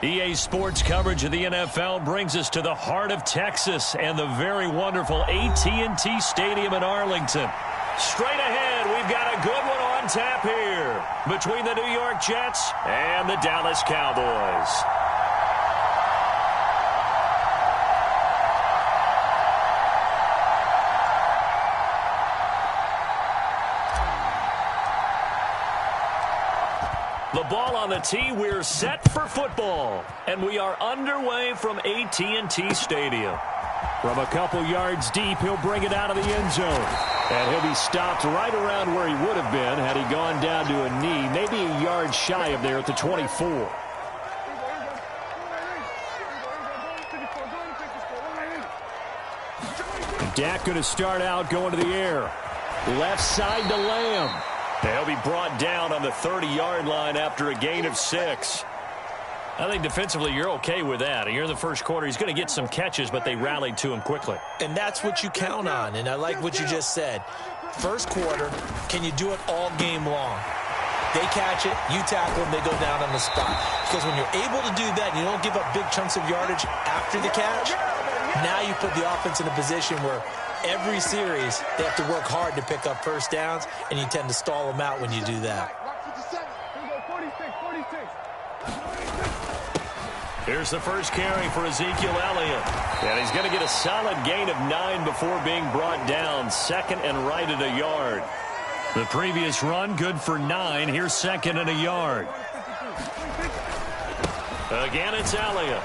EA Sports coverage of the NFL brings us to the heart of Texas and the very wonderful AT&T Stadium in Arlington. Straight ahead, we've got a good one on tap here between the New York Jets and the Dallas Cowboys. The ball on the tee, we're set for football. And we are underway from AT&T Stadium. From a couple yards deep, he'll bring it out of the end zone. And he'll be stopped right around where he would have been had he gone down to a knee, maybe a yard shy of there at the 24. Dak going to start out going to the air. Left side to Lamb. They'll be brought down on the 30-yard line after a gain of 6. I think defensively you're okay with that. Here in the first quarter, he's going to get some catches, but they rallied to him quickly. And that's what you count on, and I like what you just said. First quarter, can you do it all game long? They catch it, you tackle them, they go down on the spot. Because when you're able to do that, and you don't give up big chunks of yardage after the catch, now you put the offense in a position where every series, they have to work hard to pick up first downs, and you tend to stall them out when you do that. Here's the first carry for Ezekiel Elliott. And he's going to get a solid gain of 9 before being brought down. Second and right at a yard. The previous run, good for 9. Here's second and a yard. Again, it's Elliott.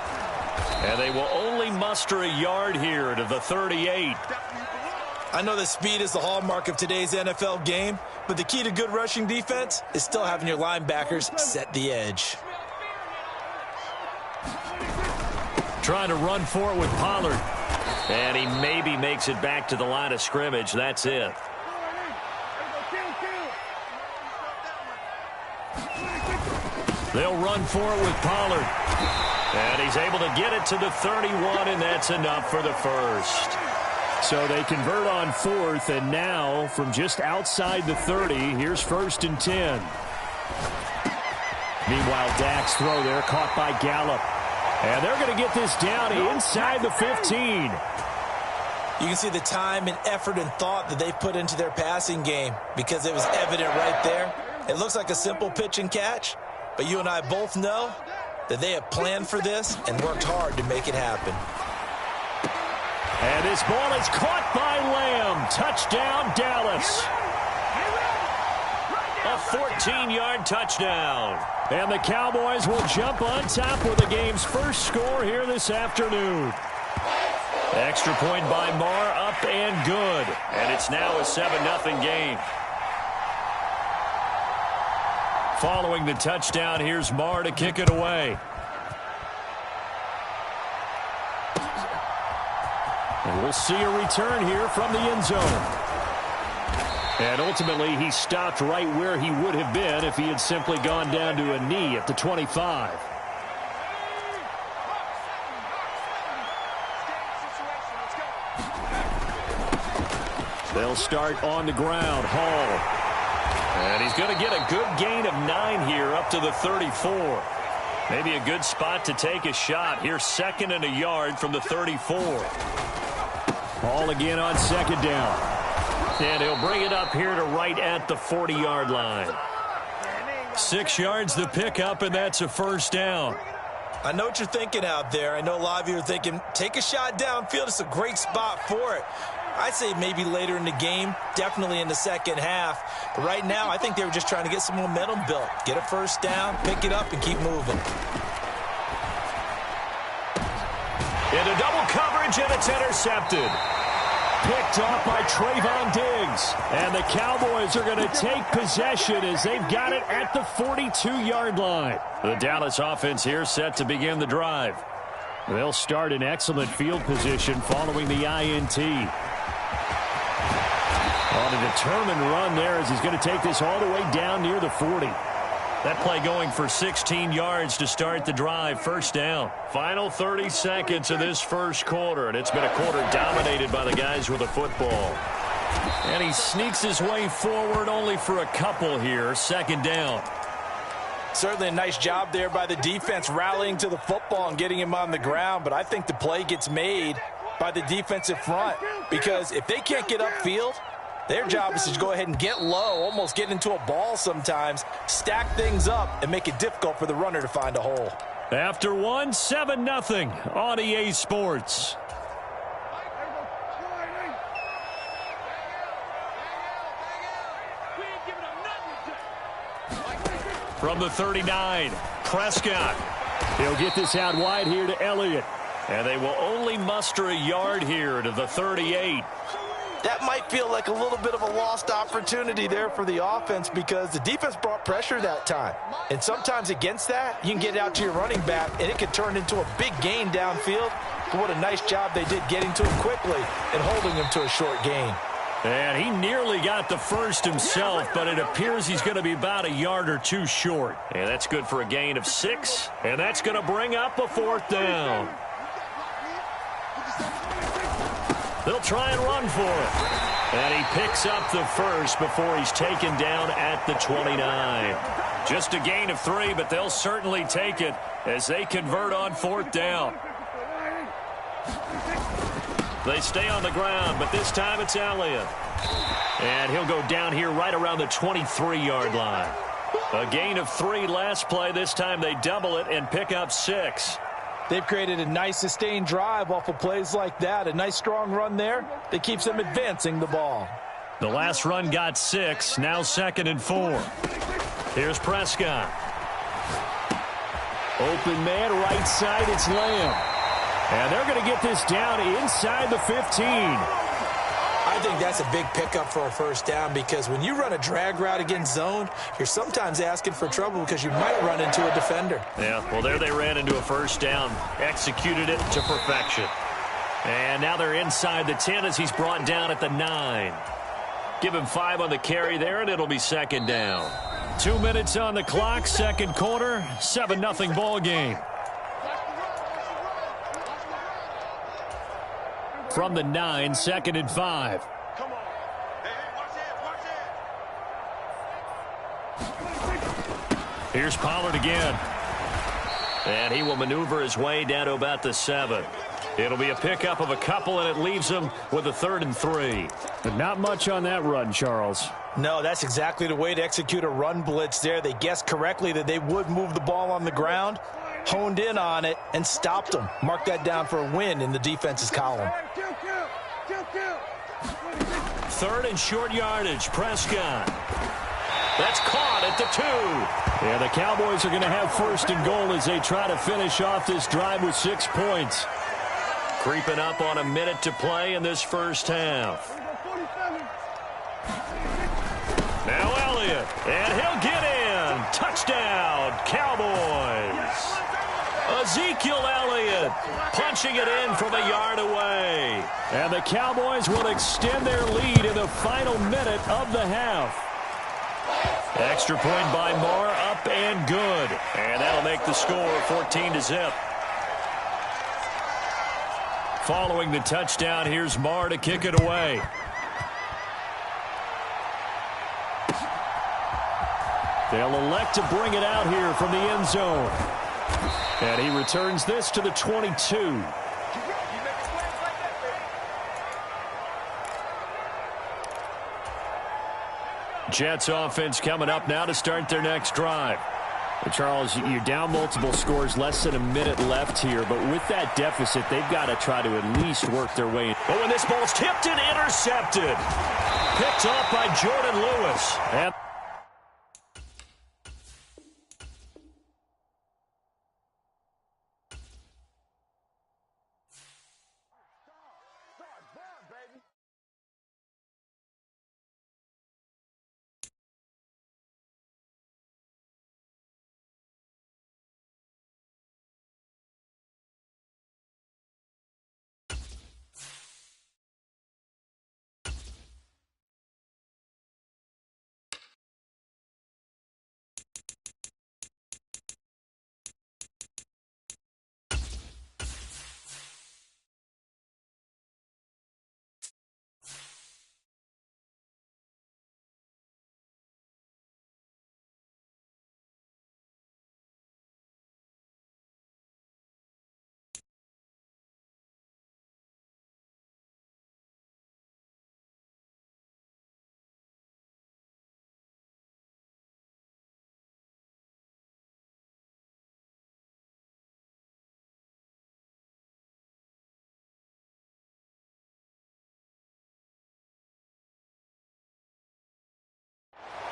And they will only muster a yard here to the 38. I know that speed is the hallmark of today's NFL game, but the key to good rushing defense is still having your linebackers set the edge. Trying to run for it with Pollard. And he maybe makes it back to the line of scrimmage. That's it. They'll run for it with Pollard. And he's able to get it to the 31, and that's enough for the first. So they convert on fourth, and now from just outside the 30, here's first and 10. Meanwhile, Dak's throw there caught by Gallup. And they're going to get this down inside the 15. You can see the time and effort and thought that they've put into their passing game because it was evident right there. It looks like a simple pitch and catch, but you and I both know that they have planned for this and worked hard to make it happen. And this ball is caught by Lamb. Touchdown, Dallas. A 14-yard touchdown. And the Cowboys will jump on top with the game's first score here this afternoon. Extra point by Marr, up and good. And it's now a 7-0 game. Following the touchdown, here's Marr to kick it away. And we'll see a return here from the end zone. And ultimately, he stopped right where he would have been if he had simply gone down to a knee at the 25. They'll start on the ground. Hall. And he's going to get a good gain of 9 here up to the 34. Maybe a good spot to take a shot. Here's second and a yard from the 34. Hall again on second down. And he'll bring it up here to right at the 40-yard line. 6 yards the pickup, and that's a first down. I know what you're thinking out there. I know a lot of you are thinking, take a shot downfield. It's a great spot for it. I'd say maybe later in the game, definitely in the second half. But right now, I think they were just trying to get some momentum built. Get a first down, pick it up, and keep moving. Into double coverage, and it's intercepted. Picked off by Trayvon Diggs. And the Cowboys are going to take possession as they've got it at the 42-yard line. The Dallas offense here set to begin the drive. They'll start in excellent field position following the INT. On a determined run there as he's going to take this all the way down near the 40. That play going for 16 yards to start the drive. First down. Final 30 seconds of this first quarter, and it's been a quarter dominated by the guys with the football. And he sneaks his way forward only for a couple here. Second down. Certainly a nice job there by the defense rallying to the football and getting him on the ground, but I think the play gets made by the defensive front because if they can't get upfield, their job is to go ahead and get low, almost get into a ball sometimes, stack things up, and make it difficult for the runner to find a hole. After one, 7-0 on EA Sports. From the 39, Prescott. He'll get this out wide here to Elliott. And they will only muster a yard here to the 38. That might feel like a little bit of a lost opportunity there for the offense because the defense brought pressure that time. And sometimes against that, you can get out to your running back, and it could turn into a big gain downfield. But what a nice job they did getting to him quickly and holding him to a short gain. And he nearly got the first himself, but it appears he's going to be about a yard or two short. And that's good for a gain of 6, and that's going to bring up a 4th down. They'll try and run for it. And he picks up the first before he's taken down at the 29. Just a gain of 3, but they'll certainly take it as they convert on 4th down. They stay on the ground, but this time it's Elliott. And he'll go down here right around the 23-yard line. A gain of 3 last play. This time they double it and pick up 6. They've created a nice sustained drive off of plays like that. A nice strong run there that keeps them advancing the ball. The last run got 6. Now 2nd and 4. Here's Prescott. Open man, right side, it's Lamb. And they're going to get this down inside the 15. I think that's a big pickup for a first down because when you run a drag route against zone, you're sometimes asking for trouble because you might run into a defender. Yeah, well, there they ran into a first down, executed it to perfection. And now they're inside the 10 as he's brought down at the 9. Give him 5 on the carry there, and it'll be 2nd down. 2 minutes on the clock, 2nd quarter, 7-0 ball game. From the 9, 2nd and 5. Here's Pollard again. And he will maneuver his way down to about the 7. It'll be a pickup of a couple, and it leaves him with a 3rd and 3. But not much on that run, Charles. No, that's exactly the way to execute a run blitz there. They guessed correctly that they would move the ball on the ground, honed in on it, and stopped them. Mark that down for a win in the defense's column. 3rd and short yardage, Prescott. That's caught at the 2. Yeah, the Cowboys are going to have 1st and goal as they try to finish off this drive with 6 points. Creeping up on a minute to play in this first half. Now Elliott, and he'll get in. Touchdown, Cowboys. Ezekiel Elliott punching it in from a yard away. And the Cowboys will extend their lead in the final minute of the half. Extra point by Moore, up and good. And that'll make the score 14-0. Following the touchdown, here's Moore to kick it away. They'll elect to bring it out here from the end zone. And he returns this to the 22. Jets offense coming up now to start their next drive. Well, Charles, you're down multiple scores, less than a minute left here. But with that deficit, they've got to try to at least work their way in. Oh, and this ball's tipped and intercepted. Picked off by Jordan Lewis. And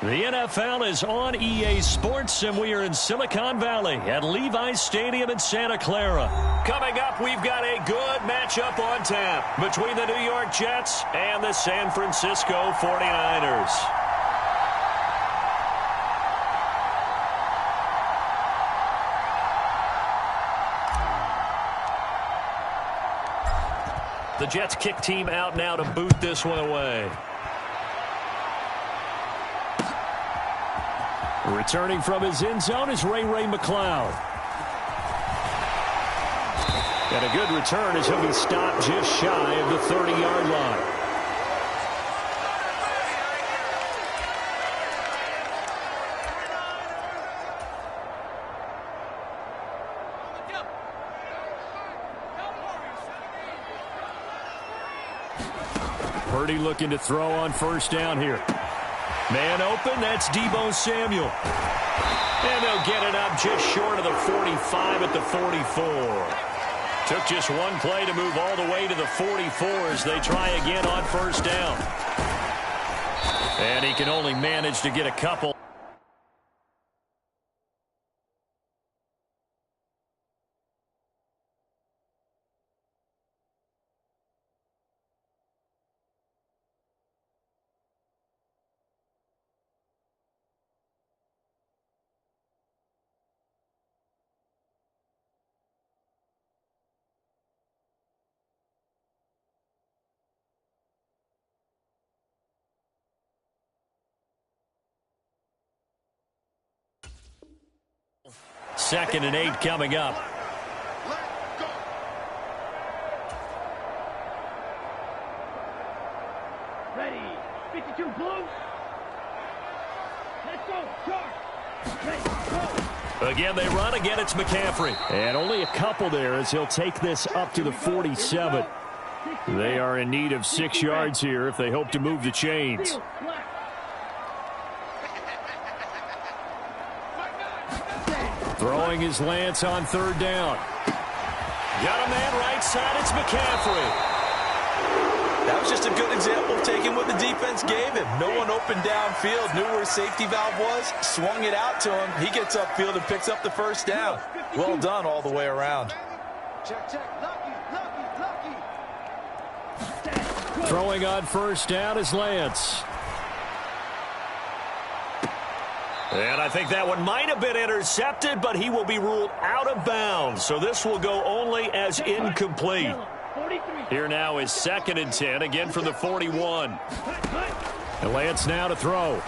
The NFL is on EA Sports, and we are in Silicon Valley at Levi's Stadium in Santa Clara. Coming up, we've got a good matchup on tap between the New York Jets and the San Francisco 49ers. The Jets kick team out now to boot this one away. Returning from his end zone is Ray McCloud. And a good return as he'll be stopped just shy of the 30-yard line. Purdy looking to throw on first down here. Man open, that's Deebo Samuel. And they'll get it up just short of the 45 at the 44. Took just one play to move all the way to the 44 as they try again on first down. And he can only manage to get a couple. Second and 8 coming up. Ready, 52 Blues. Let's go, charge. Ready, go. Again, they run. Again, it's McCaffrey. And only a couple there as he'll take this up to the 47. They are in need of 6 yards here if they hope to move the chains. Throwing his Lance on third down. Got a man right side. It's McCaffrey. That was just a good example of taking what the defense gave him. No one open downfield, knew where his safety valve was, swung it out to him. He gets upfield and picks up the first down. Well done all the way around. Check, check. Lucky. Throwing on first down is Lance. And I think that one might have been intercepted, but he will be ruled out of bounds. So this will go only as incomplete. Here now is 2nd and 10, again from the 41. And Lance now to throw.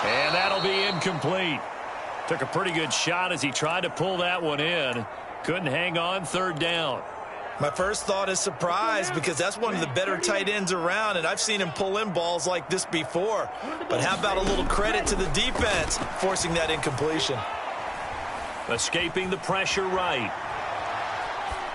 And that'll be incomplete. Took a pretty good shot as he tried to pull that one in. Couldn't hang on, third down. My first thought is surprise because that's one of the better tight ends around, and I've seen him pull in balls like this before. But how about a little credit to the defense forcing that incompletion? Escaping the pressure right.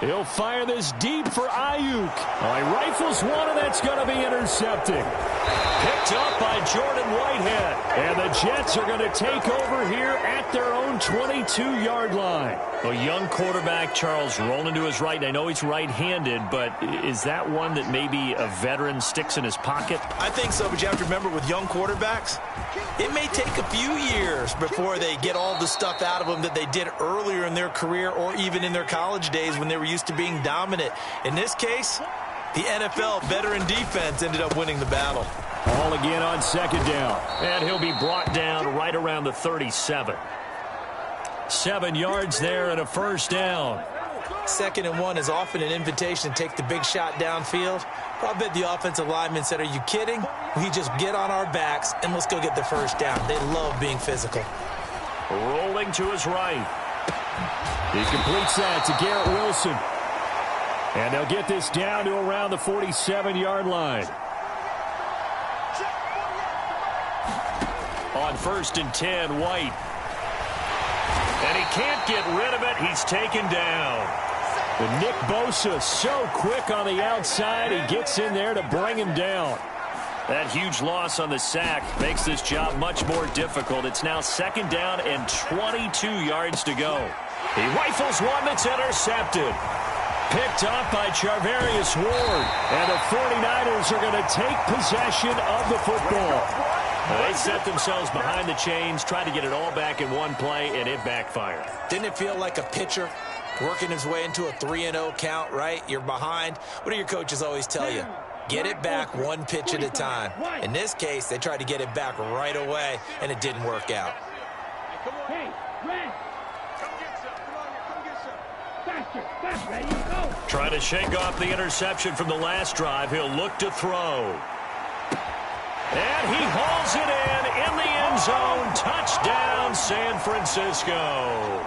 He'll fire this deep for Ayuk. He rifles one, and that's going to be intercepted. Picked up by Jordan Whitehead. And the Jets are going to take over here at their own 22-yard line. A young quarterback, Charles, rolling to his right. I know he's right-handed, but is that one that maybe a veteran sticks in his pocket? I think so, but you have to remember with young quarterbacks, it may take a few years before they get all the stuff out of them that they did earlier in their career or even in their college days when they were used to being dominant. In this case, the NFL veteran defense ended up winning the battle. All again on second down. And he'll be brought down right around the 37. 7 yards there and a first down. 2nd and 1 is often an invitation to take the big shot downfield. But I bet the offensive lineman said, are you kidding? We just get on our backs and let's go get the first down. They love being physical. Rolling to his right. He completes that to Garrett Wilson. And they'll get this down to around the 47-yard line. On 1st and 10, White. And he can't get rid of it. He's taken down. The Nick Bosa so quick on the outside. He gets in there to bring him down. That huge loss on the sack makes this job much more difficult. It's now 2nd down and 22 yards to go. He rifles one that's intercepted. Picked off by Charvarius Ward. And the 49ers are going to take possession of the football. They set themselves behind the chains, tried to get it all back in one play, and it backfired. Didn't it feel like a pitcher working his way into a 3-0 count, right? You're behind. What do your coaches always tell you? Get it back one pitch at a time. In this case, they tried to get it back right away, and it didn't work out. Hey, Red! Come get some. Come on here, come get some. Faster, fast, ready, go! Trying to shake off the interception from the last drive. He'll look to throw. And he hauls it in the end zone. Touchdown, San Francisco.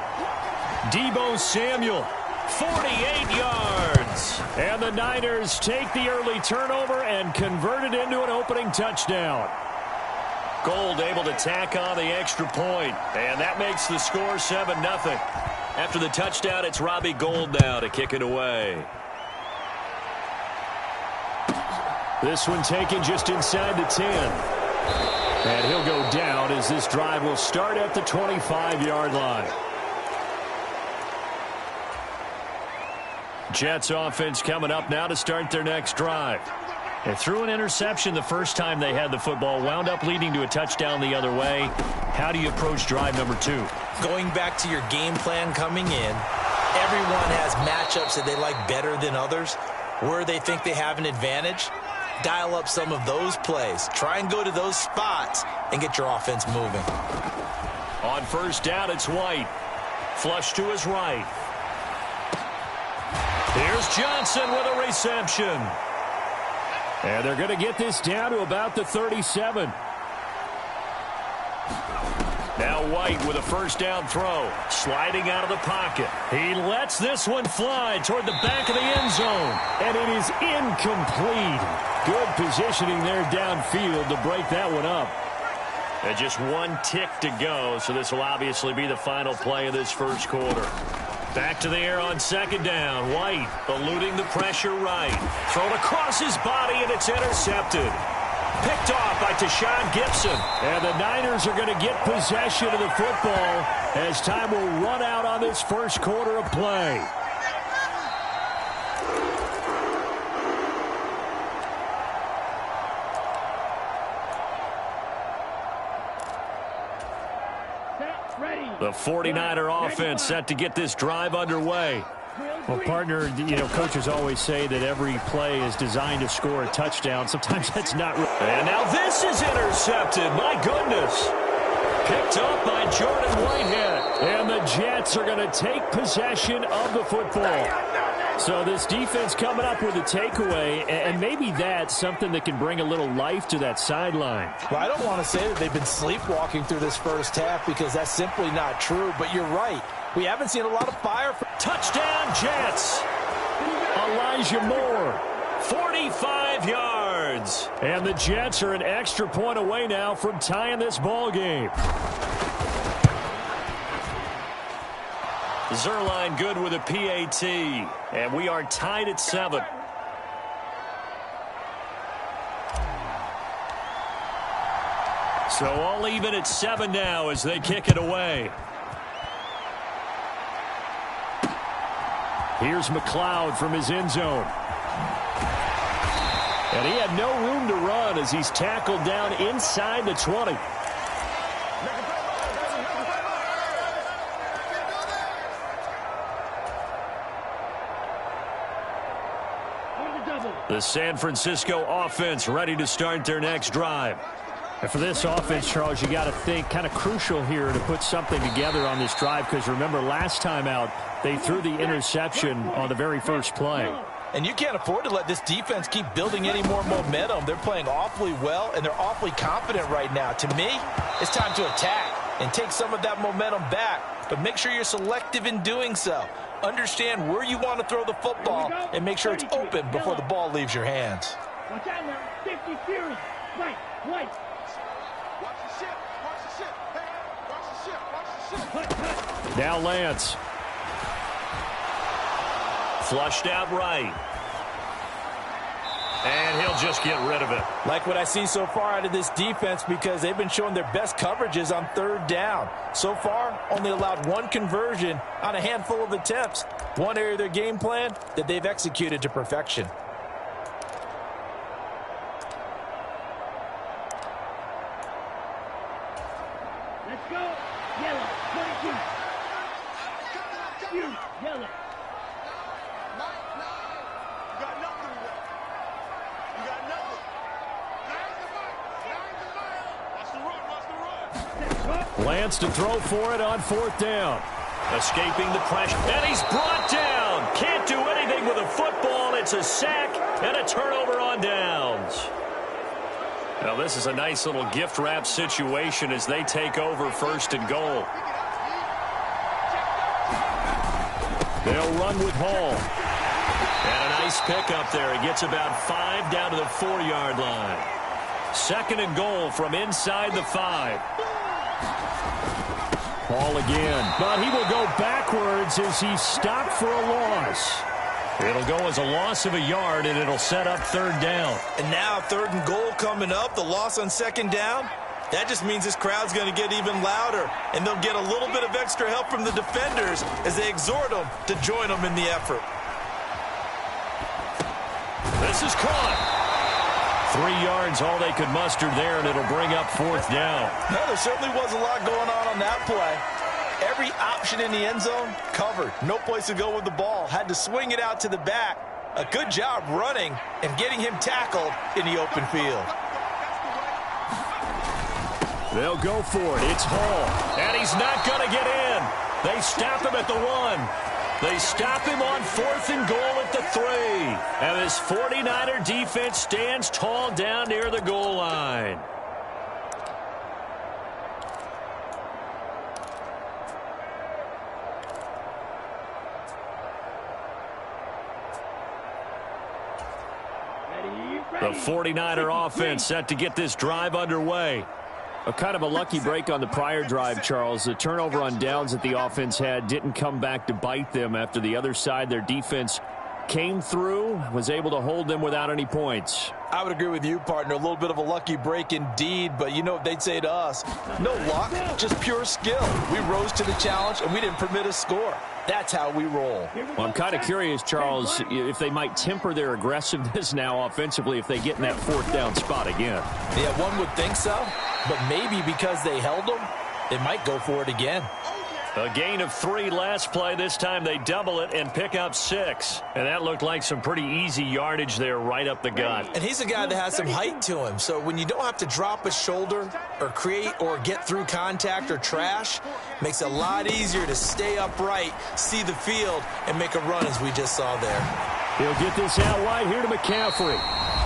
Deebo Samuel, 48 yards. And the Niners take the early turnover and convert it into an opening touchdown. Gold able to tack on the extra point, and that makes the score 7-0. After the touchdown, it's Robbie Gould now to kick it away. This one taken just inside the 10. And he'll go down as this drive will start at the 25-yard line. Jets offense coming up now to start their next drive. They threw an interception the first time they had the football, wound up leading to a touchdown the other way. How do you approach drive number 2? Going back to your game plan coming in, everyone has matchups that they like better than others. Where they think they have an advantage, dial up some of those plays. Try and go to those spots and get your offense moving. On first down, it's White. Flush to his right. Here's Johnson with a reception. And they're going to get this down to about the 37. Now White with a first down throw. Sliding out of the pocket. He lets this one fly toward the back of the end zone. And it is incomplete. Good positioning there downfield to break that one up. And just one tick to go, so this will obviously be the final play of this first quarter. Back to the air on second down. White eluding the pressure right. Thrown across his body, and it's intercepted. Picked off by Tashawn Gibson. And the Niners are going to get possession of the football as time will run out on this first quarter of play. The 49er offense set to get this drive underway. Well, partner, coaches always say that every play is designed to score a touchdown. Sometimes that's not right. And now this is intercepted. My goodness. Picked up by Jordan Whitehead. And the Jets are going to take possession of the football. So this defense coming up with a takeaway, and maybe that's something that can bring a little life to that sideline. Well, I don't want to say that they've been sleepwalking through this first half because that's simply not true, but you're right. We haven't seen a lot of fire. Touchdown, Jets. Elijah Moore, 45 yards. And the Jets are an extra point away now from tying this ball game. Zerline good with a PAT, and we are tied at 7. So all even at 7 now as they kick it away. Here's McLeod from his end zone. And he had no room to run as he's tackled down inside the 20. The San Francisco offense ready to start their next drive. And for this offense, Charles, you got to think kind of crucial here to put something together on this drive because remember last time out they threw the interception on the very first play. And you can't afford to let this defense keep building any more momentum. They're playing awfully well, and they're awfully confident right now. To me, it's time to attack and take some of that momentum back, but make sure you're selective in doing so. Understand where you want to throw the football and make sure it's open before the ball leaves your hands. Watch out now. 50 Fury. Right. Watch the ship. Watch the ship. Hey, watch the ship. Watch the ship. Now Lance. Flushed out right. And he'll just get rid of it. Like what I see so far out of this defense, because they've been showing their best coverages on third down. So far, only allowed one conversion on a handful of attempts. One area of their game plan that they've executed to perfection. Let's go. Yellow. 22. You. Yellow. Lance to throw for it on fourth down. Escaping the pressure. And he's brought down. Can't do anything with a football. It's a sack and a turnover on downs. Now, this is a nice little gift wrap situation as they take over first and goal. They'll run with Hall. And a nice pickup there. He gets about 5 down to the 4-yard line. Second and goal from inside the 5. Hall again. But he will go backwards as he's stopped for a loss. It'll go as a loss of a yard, and it'll set up third down. And now third and goal coming up. The loss on second down. That just means this crowd's going to get even louder. And they'll get a little bit of extra help from the defenders as they exhort them to join them in the effort. This is caught. 3 yards, all they could muster there, and it'll bring up fourth down. No, there certainly was a lot going on that play. Every option in the end zone covered. No place to go with the ball. Had to swing it out to the back. A good job running and getting him tackled in the open field. They'll go for it. It's Hall. And he's not going to get in. They stop him at the 1. They stop him on fourth and goal at the 3. And this 49er defense stands tall down near the goal line. The 49er offense set to get this drive underway. A kind of a lucky break on the prior drive, Charles. The turnover on downs that the offense had didn't come back to bite them after the other side. Their defense came through, was able to hold them without any points. I would agree with you, partner. A little bit of a lucky break indeed, but you know what they'd say to us. No luck, just pure skill. We rose to the challenge, and we didn't permit a score. That's how we roll. Well, I'm kind of curious, Charles, if they might temper their aggressiveness now offensively if they get in that fourth down spot again. Yeah, one would think so, but maybe because they held them, they might go for it again. A gain of 3 last play. This time they double it and pick up 6. And that looked like some pretty easy yardage there right up the gut. And he's a guy that has some height to him. So when you don't have to drop a shoulder or create or get through contact or trash, makes it a lot easier to stay upright, see the field, and make a run as we just saw there. He'll get this out wide here to McCaffrey.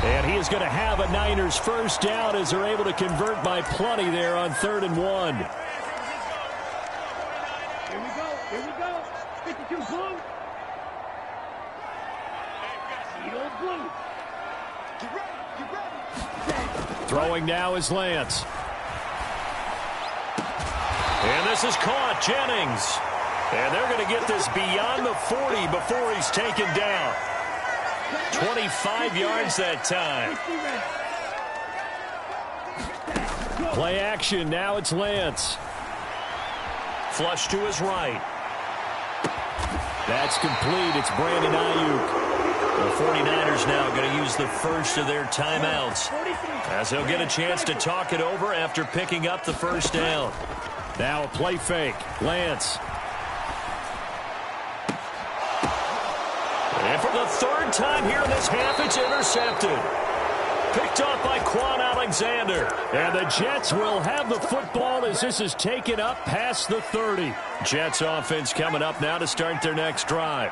And he is going to have a Niners first down as they're able to convert by plenty there on 3rd and 1. Here we go. 52 blue. Eagle blue. Get ready. Throwing now is Lance. And this is caught. Jennings. And they're going to get this beyond the 40 before he's taken down. 25 yards that time. Play action. Now it's Lance. Flush to his right. That's complete. It's Brandon Ayuk. The 49ers now going to use the first of their timeouts as they'll get a chance to talk it over after picking up the first down. Now a play fake. Lance. And for the 3rd time here in this half, it's intercepted. Picked off by Quan Alexander. And the Jets will have the football as this is taken up past the 30. Jets offense coming up now to start their next drive.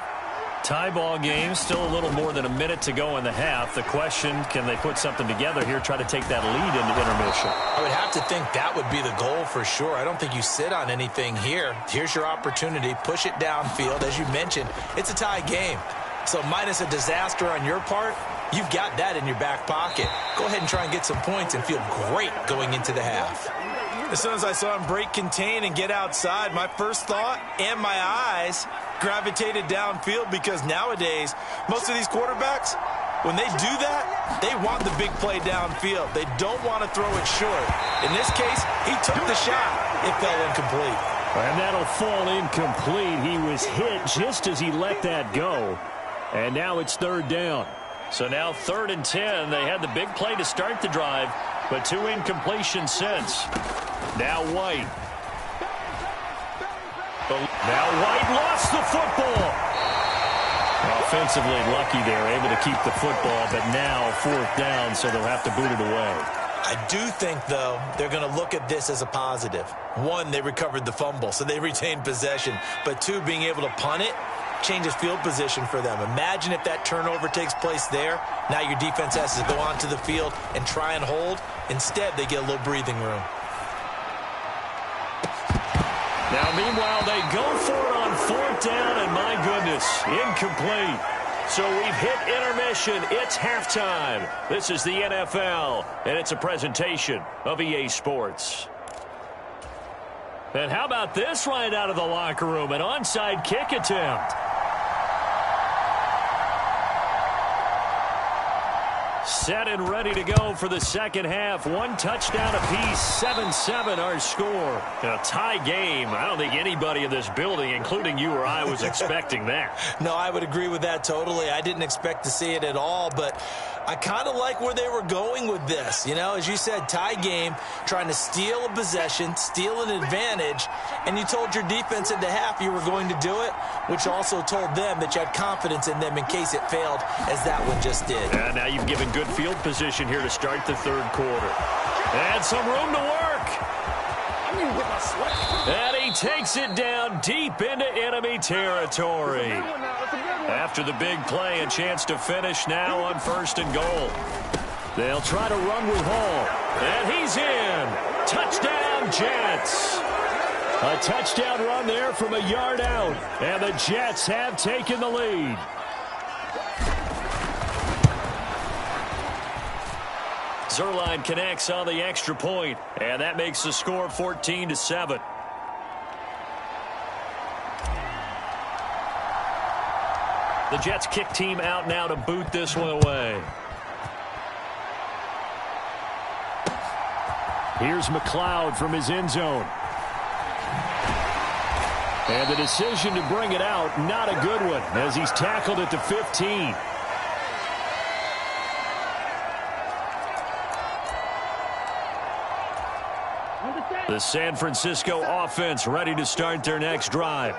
Tie ball game, still a little more than a minute to go in the half. The question, can they put something together here, try to take that lead into intermission? I would have to think that would be the goal for sure. I don't think you sit on anything here. Here's your opportunity. Push it downfield. As you mentioned, it's a tie game. So minus a disaster on your part, you've got that in your back pocket. Go ahead and try and get some points and feel great going into the half. As soon as I saw him break contain and get outside, my first thought and my eyes gravitated downfield because nowadays, most of these quarterbacks, When they do that, they want the big play downfield. They don't want to throw it short. In this case, he took the shot. It fell incomplete. And that'll fall incomplete. He was hit just as he let that go. And now it's third down. So now 3rd and 10. They had the big play to start the drive, but 2 incompletions since. Now White. Now White lost the football. Offensively lucky there, able to keep the football, but now 4th down, so they'll have to boot it away. I do think, though, they're going to look at this as a positive. 1, they recovered the fumble, so they retained possession. But 2, being able to punt it changes field position for them. Imagine if that turnover takes place there. Now your defense has to go onto the field and try and hold. Instead, they get a little breathing room. Now, meanwhile, they go for it on 4th down, and my goodness, incomplete. So we've hit intermission. It's halftime. This is the NFL, and it's a presentation of EA Sports. And how about this right out of the locker room? An onside kick attempt. Set and ready to go for the second half. 1 touchdown apiece, 7-7 our score. A tie game. I don't think anybody in this building, including you or I, was expecting that. No, I would agree with that totally. I didn't expect to see it at all, but I kind of like where they were going with this. You know, as you said, tie game, trying to steal a possession, steal an advantage, and you told your defense at the half you were going to do it, which also told them that you had confidence in them in case it failed, as that one just did. And now you've given good field position here to start the 3rd quarter. And some room to work. And he takes it down deep into enemy territory. After the big play, a chance to finish now on 1st and goal. They'll try to run with Hall. And he's in. Touchdown, Jets. A touchdown run there from a yard out. And the Jets have taken the lead. Zerline connects on the extra point, and that makes the score 14-7. The Jets kick team out now to boot this one away. Here's McLeod from his end zone. And the decision to bring it out, not a good one, as he's tackled at the 15. The San Francisco offense ready to start their next drive.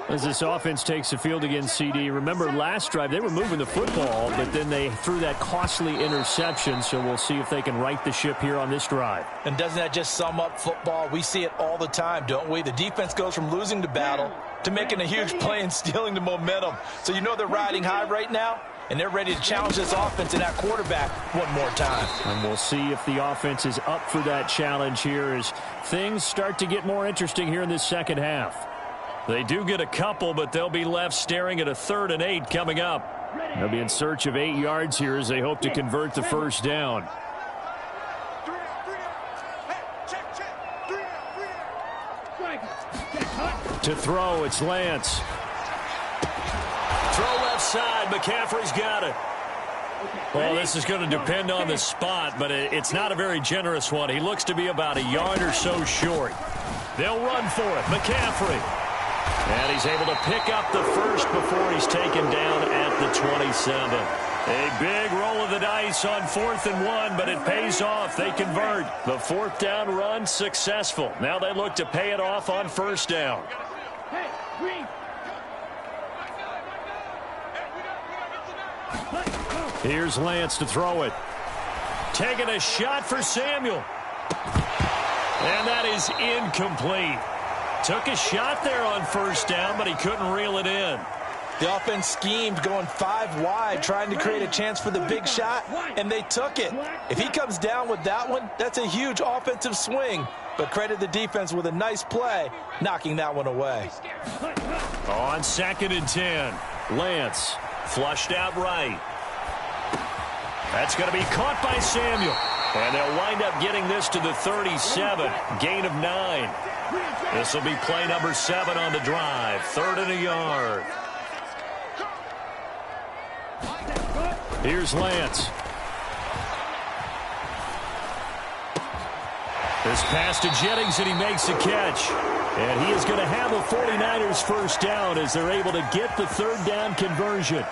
As this offense takes the field against CD, remember last drive they were moving the football, but then they threw that costly interception, so we'll see if they can right the ship here on this drive. And doesn't that just sum up football? We see it all the time, don't we? The defense goes from losing the battle to making a huge play and stealing the momentum. So you know they're riding high right now, and they're ready to challenge this offense and that quarterback one more time. And we'll see if the offense is up for that challenge here as things start to get more interesting here in this second half. They do get a couple, but they'll be left staring at a 3rd and 8 coming up. They'll be in search of 8 yards here as they hope to convert the 1st down. To throw, it's Lance. Throw left side. McCaffrey's got it. Well, this is going to depend on the spot, but it's not a very generous one. He looks to be about a yard or so short. They'll run for it. McCaffrey. And he's able to pick up the 1st before he's taken down at the 27. A big roll of the dice on 4th and 1, but it pays off. They convert. The 4th down run successful. Now they look to pay it off on 1st down. Here's Lance to throw it. Taking a shot for Samuel. And that is incomplete. Took a shot there on 1st down, but he couldn't reel it in. The offense schemed going 5 wide, trying to create a chance for the big shot, and they took it. If he comes down with that one, that's a huge offensive swing. But credit the defense with a nice play, knocking that one away. On 2nd and 10, Lance flushed out right. That's going to be caught by Samuel. And they'll wind up getting this to the 37, gain of 9. This will be play number 7 on the drive, 3rd and a yard. Here's Lance. This pass to Jennings, and he makes the catch. And he is going to have the 49ers first down as they're able to get the third down conversion.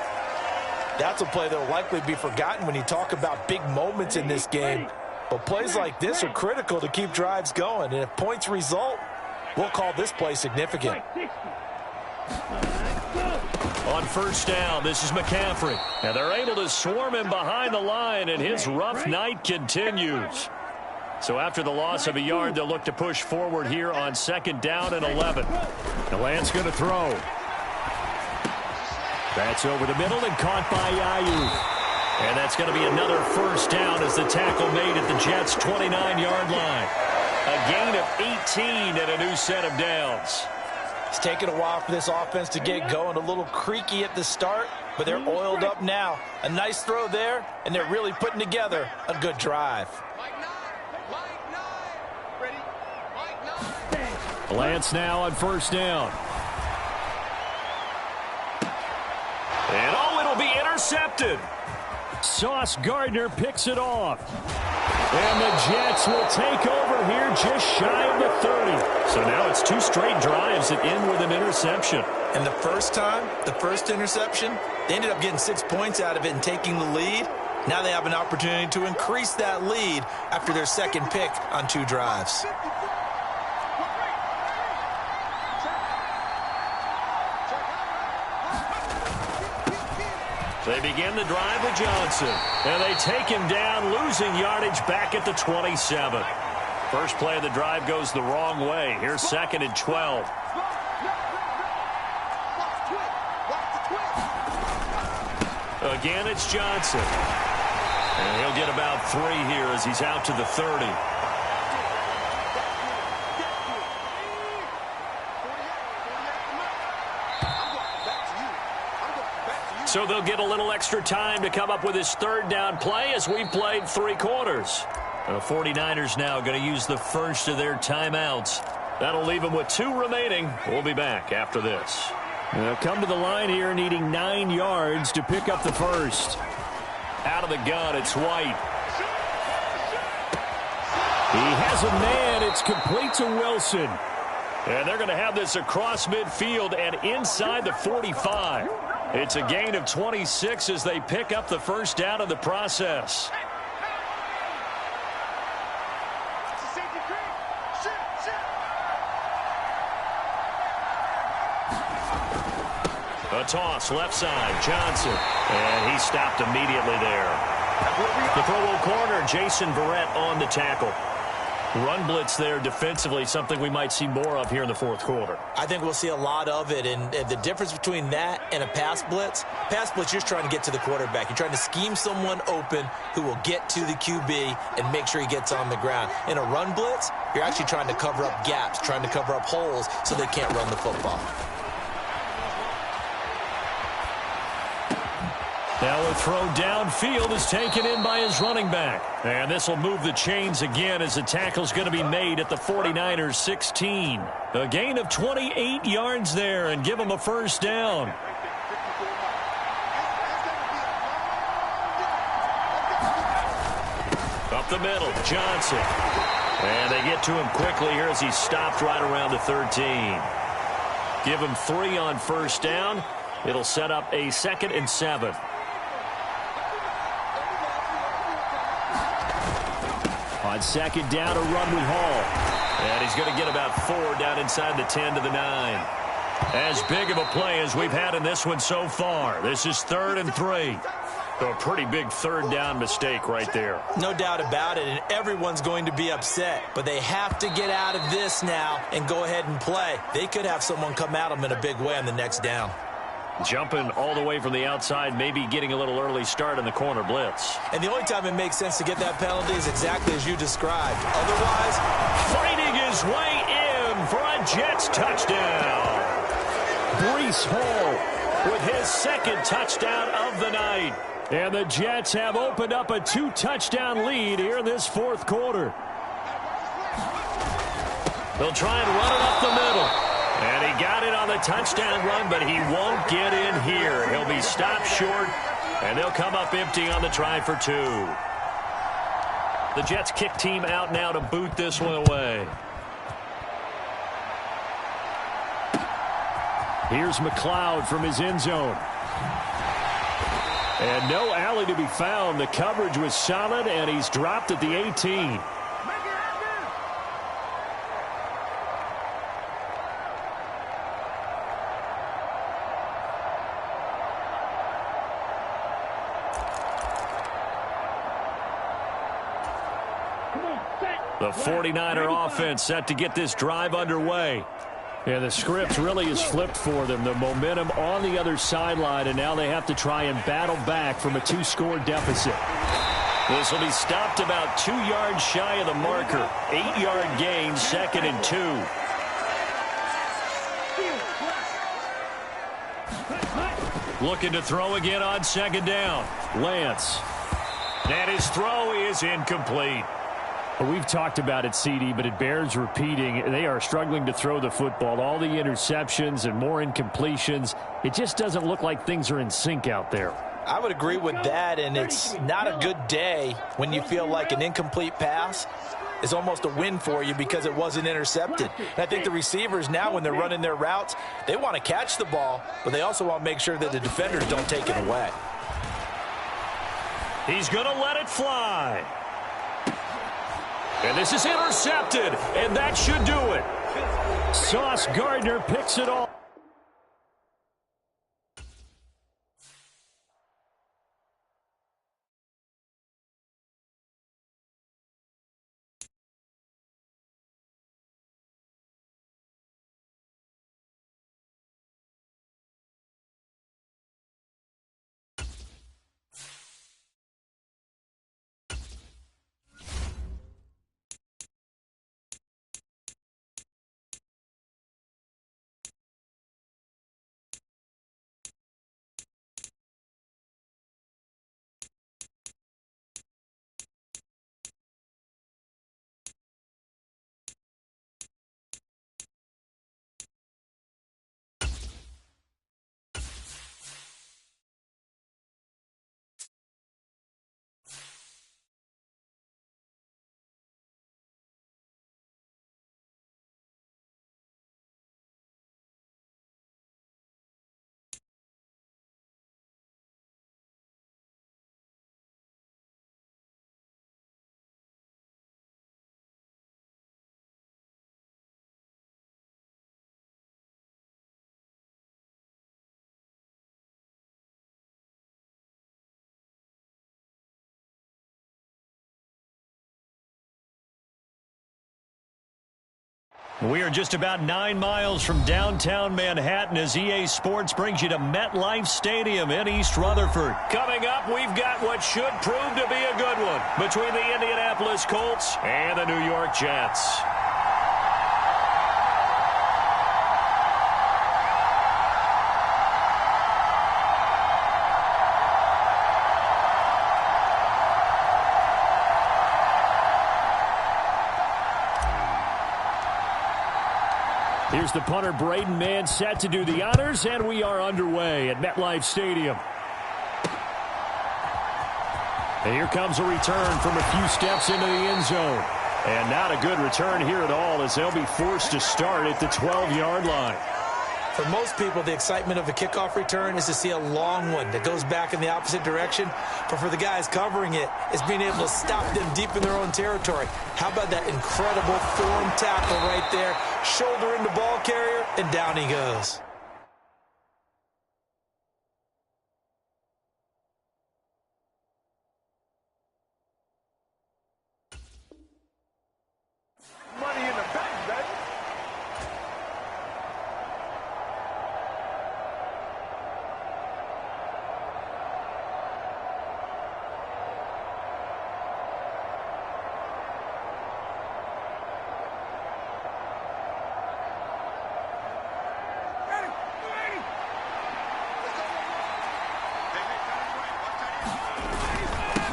That's a play that will likely be forgotten when you talk about big moments in this game. But plays like this are critical to keep drives going. And if points result, we'll call this play significant. On first down, this is McCaffrey. And they're able to swarm him behind the line, and his rough night continues. So after the loss of a yard, they'll look to push forward here on second down and 11. The Lance going to throw. That's over the middle and caught by Ayuk. And that's going to be another first down as the tackle made at the Jets' 29-yard line. A gain of 18 and a new set of downs. It's taken a while for this offense to get going. A little creaky at the start, but they're oiled up now. A nice throw there, and they're really putting together a good drive. Lance now on first down. And it'll be intercepted. Sauce Gardner picks it off. And the Jets will take over here just shy of the 30. So now it's two straight drives that end with an interception. And the first time, the first interception, they ended up getting 6 points out of it and taking the lead. Now they have an opportunity to increase that lead after their second pick on 2 drives. They begin the drive with Johnson. And they take him down, losing yardage back at the 27. First play of the drive goes the wrong way. Here's second and 12. Again, it's Johnson. And he'll get about 3 here as he's out to the 30. So they'll get a little extra time to come up with his third down play as we've played 3 quarters. The 49ers now going to use the first of their timeouts. That'll leave them with 2 remaining. We'll be back after this. They'll come to the line here needing 9 yards to pick up the first. Out of the gun, it's White. He has a man. It's complete to Wilson. And they're going to have this across midfield and inside the 45. It's a gain of 26 as they pick up the first down in the process. A toss, left side, Johnson. And he stopped immediately there. The Pro Bowl corner, Jason Verrett on the tackle. Run blitz there defensively, something we might see more of here in the fourth quarter. I think we'll see a lot of it, and the difference between that and a pass blitz, you're just trying to get to the quarterback. You're trying to scheme someone open who will get to the QB and make sure he gets on the ground. In a run blitz, you're actually trying to cover up gaps, trying to cover up holes so they can't run the football. Now a throw downfield is taken in by his running back. And this will move the chains again as the tackle's going to be made at the 49ers 16. A gain of 28 yards there and give them a first down. Up the middle, Johnson. And they get to him quickly here as he stopped right around the 13. Give him 3 on first down. It'll set up a 2nd and 7. On second down, a run with Hall. And he's going to get about 4 down inside the 10 to the 9. As big of a play as we've had in this one so far. This is 3rd and 3. So a pretty big third down mistake right there. No doubt about it, and everyone's going to be upset. But they have to get out of this now and go ahead and play. They could have someone come at them in a big way on the next down. Jumping all the way from the outside, maybe getting a little early start in the corner blitz. And the only time it makes sense to get that penalty is exactly as you described. Otherwise, fighting his way in for a Jets touchdown. Breece Hall with his 2nd touchdown of the night. And the Jets have opened up a 2-touchdown lead here in this 4th quarter. They'll try and run it up the middle. And he got it on the touchdown run, but he won't get in here. He'll be stopped short And they'll come up empty on the try for 2. The Jets kick team out now to boot this one away. Here's McLeod from his end zone. And no alley to be found. The coverage was solid, and he's dropped at the 18. The 49er offense set to get this drive underway. Yeah, the script really is flipped for them. The momentum on the other sideline, and now they have to try and battle back from a 2-score deficit. This will be stopped about 2 yards shy of the marker. 8-yard gain, 2nd and 2. Looking to throw again on 2nd down. Lance. And his throw is incomplete. Well, we've talked about it, CD, but it bears repeating. They are struggling to throw the football. All the interceptions and more incompletions. It just doesn't look like things are in sync out there. I would agree with that, and it's not a good day when you feel like an incomplete pass is almost a win for you because it wasn't intercepted. And I think the receivers now, when they're running their routes, they want to catch the ball, but they also want to make sure that the defenders don't take it away. He's going to let it fly. And this is intercepted, and that should do it. Sauce Gardner picks it off. We are just about 9 miles from downtown Manhattan as EA Sports brings you to MetLife Stadium in East Rutherford. Coming up, we've got what should prove to be a good one between the Indianapolis Colts and the New York Jets. Here's the punter, Braden Mann, set to do the honors, and we are underway at MetLife Stadium. And here comes a return from a few steps into the end zone. And not a good return here at all as they'll be forced to start at the 12-yard line. For most people, the excitement of a kickoff return is to see a long one that goes back in the opposite direction. But for the guys covering it, it's being able to stop them deep in their own territory. How about that incredible form tackle right there? Shoulder in the ball carrier, and down he goes. Money in the bank, baby.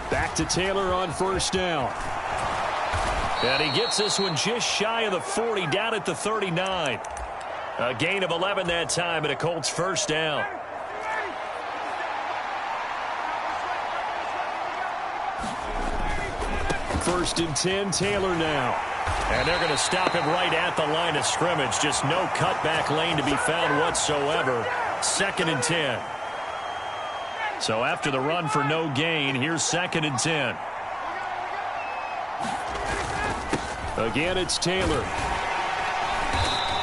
Back to Taylor on first down. And he gets this one just shy of the 40, down at the 39. A gain of 11 that time, and a Colts first down. First and 10, Taylor now. And they're going to stop him right at the line of scrimmage. Just no cutback lane to be found whatsoever. Second and 10. So after the run for no gain, here's second and 10. Again, it's Taylor.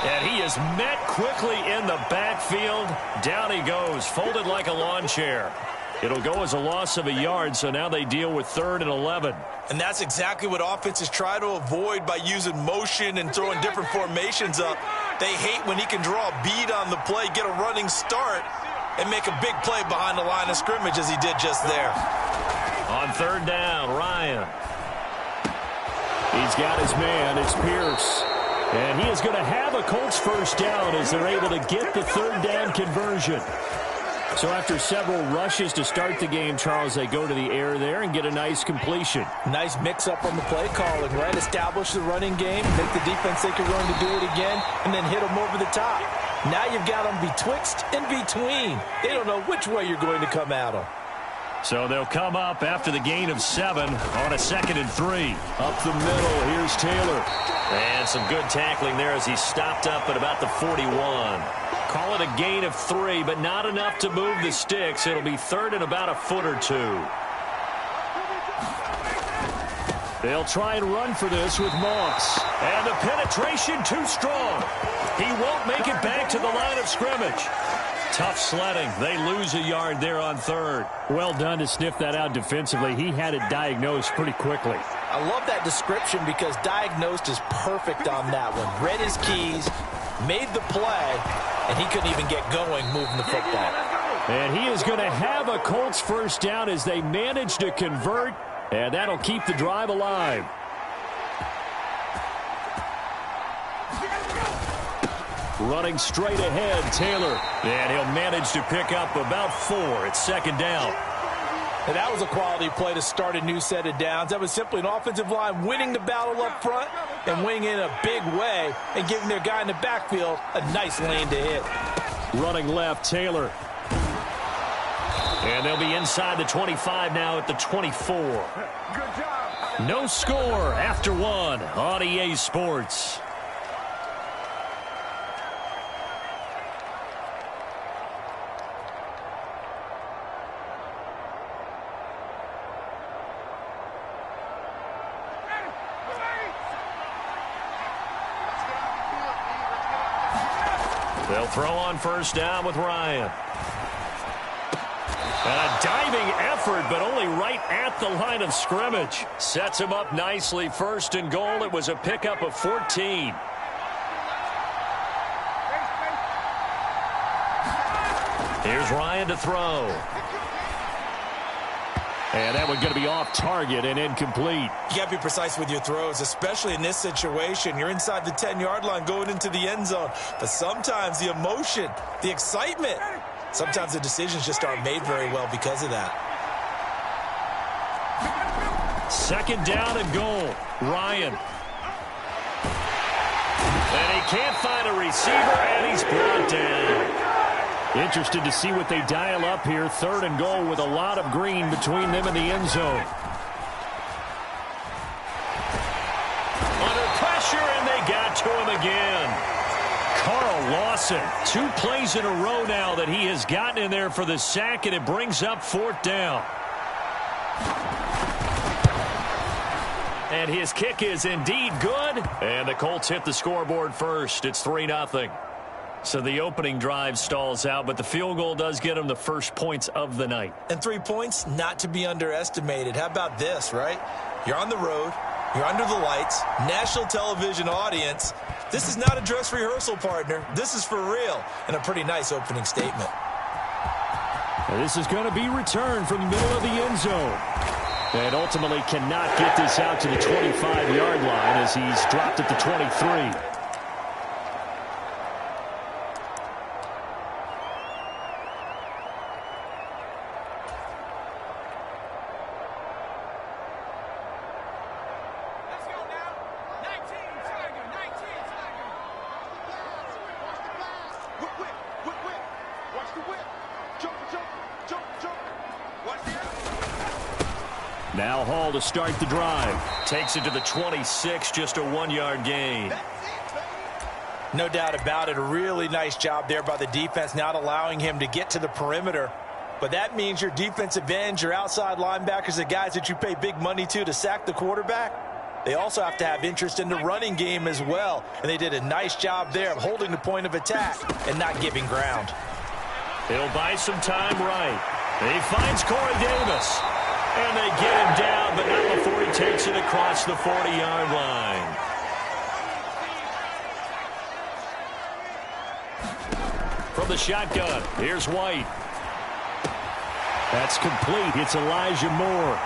And he is met quickly in the backfield. Down he goes, folded like a lawn chair. It'll go as a loss of a yard, so now they deal with 3rd and 11. And that's exactly what offenses try to avoid by using motion and throwing different formations up. They hate when he can draw a bead on the play, get a running start, and make a big play behind the line of scrimmage as he did just there. On 3rd down, Ryan. He's got his man. It's Pierce. And he is going to have a Colts first down as they're able to get the 3rd down conversion. So after several rushes to start the game, Charles, they go to the air there and get a nice completion. Nice mix-up on the play calling, right? Establish the running game, make the defense think you're going to do it again, and then hit them over the top. Now you've got them betwixt and between. They don't know which way you're going to come at them. So they'll come up after the gain of 7 on a 2nd and 3. Up the middle, here's Taylor. And some good tackling there as he stopped up at about the 41. Call it a gain of 3, but not enough to move the sticks. It'll be 3rd and about a foot or 2. They'll try and run for this with Moss. And the penetration too strong. He won't make it back to the line of scrimmage. Tough sledding. They lose a yard there on 3rd. Well done to sniff that out defensively. He had it diagnosed pretty quickly. I love that description because diagnosed is perfect on that one. Read his keys, made the play, and he couldn't even get going moving the football. And he is going to have a Colts first down as they manage to convert, and that'll keep the drive alive. Running straight ahead, Taylor. And he'll manage to pick up about 4. It's 2nd down. And that was a quality play to start a new set of downs. That was simply an offensive line winning the battle up front and winning in a big way and giving their guy in the backfield a nice lane to hit. Running left, Taylor. And they'll be inside the 25 now at the 24. No score after 1 on EA Sports. They'll throw on first down with Ryan. And a diving effort, but only right at the line of scrimmage. Sets him up nicely. 1st and goal. It was a pickup of 14. Here's Ryan to throw. And that one's going to be off target and incomplete. You got to be precise with your throws, especially in this situation. You're inside the 10-yard line going into the end zone. But sometimes the emotion, the excitement, sometimes the decisions just aren't made very well because of that. 2nd down and goal. Ryan. And he can't find a receiver, and he's brought down. Interested to see what they dial up here. 3rd and goal with a lot of green between them and the end zone. Under pressure, and they got to him again. Carl Lawson, 2 plays in a row now that he has gotten in there for the sack, and it brings up 4th down. And his kick is indeed good. And the Colts hit the scoreboard first. It's 3-0. So the opening drive stalls out, but the field goal does get them the first points of the night. And 3 points, not to be underestimated. How about this, right? You're on the road. You're under the lights. National television audience. This is not a dress rehearsal, partner. This is for real. And a pretty nice opening statement. And this is going to be returned from the middle of the end zone. And ultimately cannot get this out to the 25-yard line as he's dropped at the 23. Now Hall to start the drive. Takes it to the 26, just a 1-yard gain. No doubt about it. A really nice job there by the defense, not allowing him to get to the perimeter. But that means your defensive ends, your outside linebackers, the guys that you pay big money to sack the quarterback, they also have to have interest in the running game as well. And they did a nice job there of holding the point of attack and not giving ground. He'll buy some time right. He finds Corey Davis. And they get him down, but not before he takes it across the 40-yard line. From the shotgun, here's White. That's complete. It's Elijah Moore.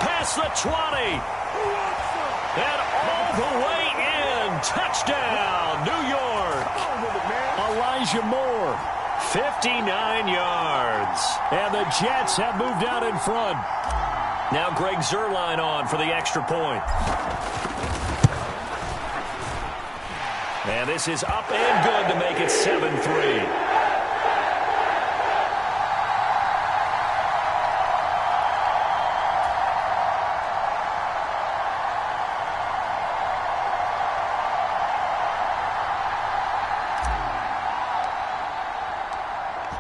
Past the 20. And all the way in. Touchdown, New York. Elijah Moore, 59 yards. And the Jets have moved out in front. Now Greg Zuerlein on for the extra point. And this is up and good to make it 7-3.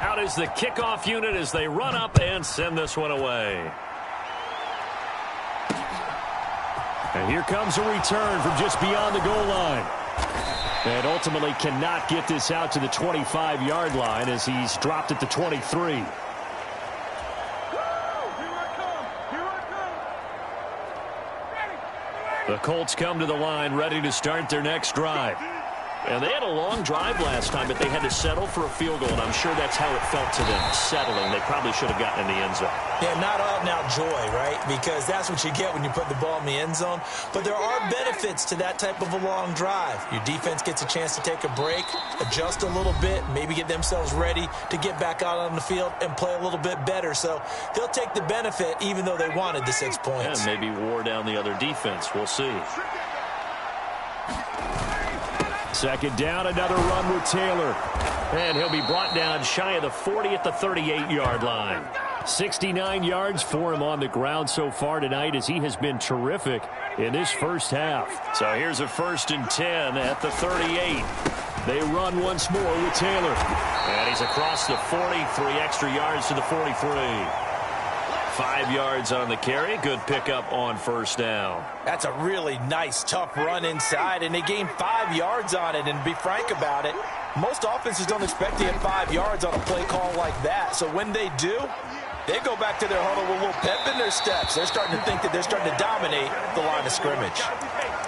Out is the kickoff unit as they run up and send this one away. And here comes a return from just beyond the goal line. And ultimately cannot get this out to the 25-yard line as he's dropped at the 23. The Colts come to the line ready to start their next drive. And they had a long drive last time, but they had to settle for a field goal, and I'm sure that's how it felt to them, settling. They probably should have gotten in the end zone. Yeah, not out-and-out joy, right? Because that's what you get when you put the ball in the end zone. But there are benefits to that type of a long drive. Your defense gets a chance to take a break, adjust a little bit, maybe get themselves ready to get back out on the field and play a little bit better. So they'll take the benefit even though they wanted the 6 points. And maybe wore down the other defense. We'll see. Second down, another run with Taylor. And he'll be brought down shy of the 40 at the 38-yard line. 69 yards for him on the ground so far tonight as he has been terrific in this first half. So here's a 1st and 10 at the 38. They run once more with Taylor. And he's across the 40, 3 extra yards to the 43. 5 yards on the carry. Good pickup on 1st down. That's a really nice, tough run inside, and they gained 5 yards on it. And to be frank about it, most offenses don't expect to get 5 yards on a play call like that. So when they do, they go back to their huddle with a little pep in their steps. They're starting to think that they're starting to dominate the line of scrimmage.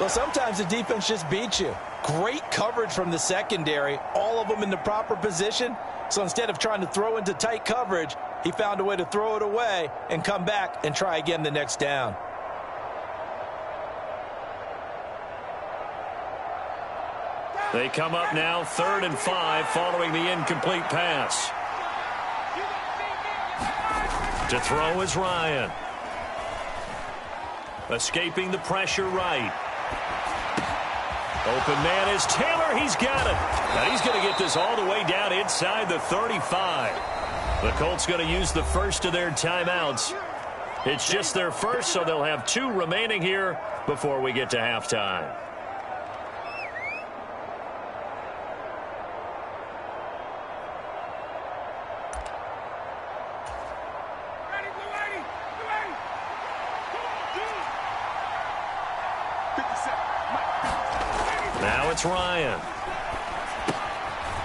Well, sometimes the defense just beats you. Great coverage from the secondary, all of them in the proper position. So instead of trying to throw into tight coverage, he found a way to throw it away and come back and try again the next down. They come up now 3rd and 5 following the incomplete pass. To throw is Ryan. Escaping the pressure right. Open man is Taylor. He's got it. Now he's going to get this all the way down inside the 35. The Colts going to use the first of their timeouts. It's just their first, so they'll have 2 remaining here before we get to halftime. Now it's Ryan.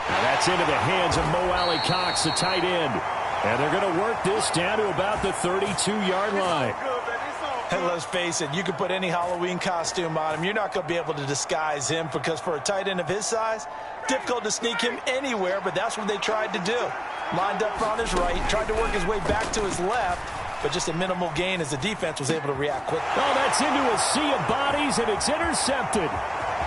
Now that's into the hands of Mo Alley Cox, the tight end. And they're going to work this down to about the 32-yard line. And let's face it, you can put any Halloween costume on him. You're not going to be able to disguise him because for a tight end of his size, difficult to sneak him anywhere, but that's what they tried to do. Lined up on his right, tried to work his way back to his left, but just a minimal gain as the defense was able to react quickly. Oh, that's into a sea of bodies, and it's intercepted.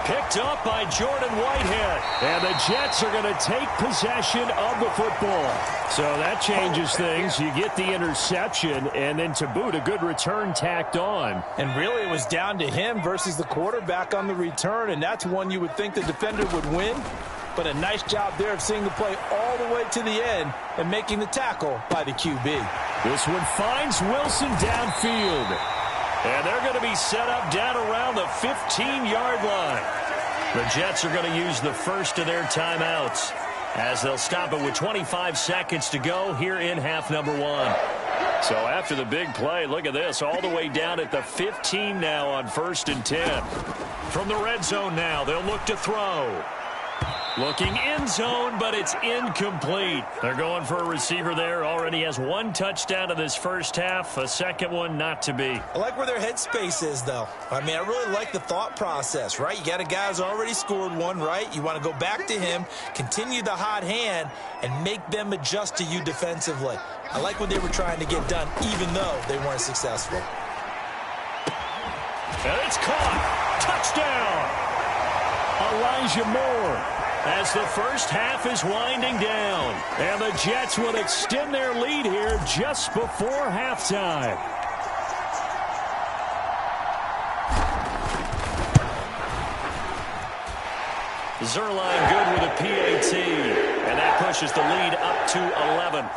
Picked up by Jordan Whitehead. And the Jets are going to take possession of the football. So that changes things. You get the interception, and then to boot, a good return tacked on. And really, it was down to him versus the quarterback on the return, and that's one you would think the defender would win. But a nice job there of seeing the play all the way to the end and making the tackle by the QB. This one finds Wilson downfield. And they're going to be set up down around the 15-yard line. The Jets are going to use the first of their timeouts as they'll stop it with 25 seconds to go here in half number one. So after the big play, look at this, all the way down at the 15 now on 1st and 10. From the red zone now, they'll look to throw. Looking in zone, but it's incomplete. They're going for a receiver there. Already has one touchdown in this first half. A second one not to be. I like where their headspace is, though. I mean, I really like the thought process, right? You got a guy who's already scored one, right? You want to go back to him, continue the hot hand, and make them adjust to you defensively. I like what they were trying to get done, even though they weren't successful. And it's caught. Touchdown. Elijah Moore. As the first half is winding down. And the Jets will extend their lead here just before halftime. Zerline good with a PAT. And that pushes the lead up to 11.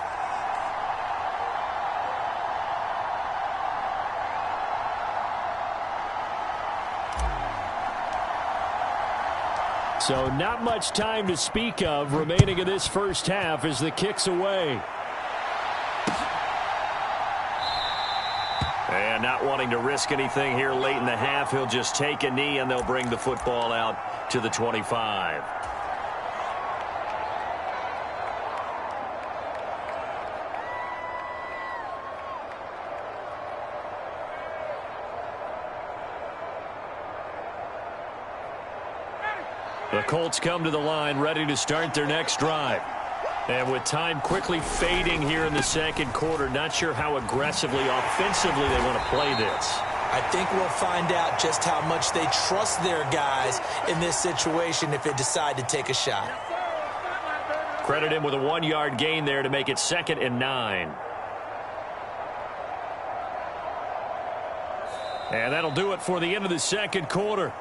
So not much time to speak of remaining in this first half as the kick's away. And not wanting to risk anything here late in the half, he'll just take a knee and they'll bring the football out to the 25. The Colts come to the line ready to start their next drive. And with time quickly fading here in the second quarter, not sure how aggressively, offensively they want to play this. I think we'll find out just how much they trust their guys in this situation if they decide to take a shot. Credit him with a 1-yard gain there to make it 2nd and 9. And that'll do it for the end of the second quarter.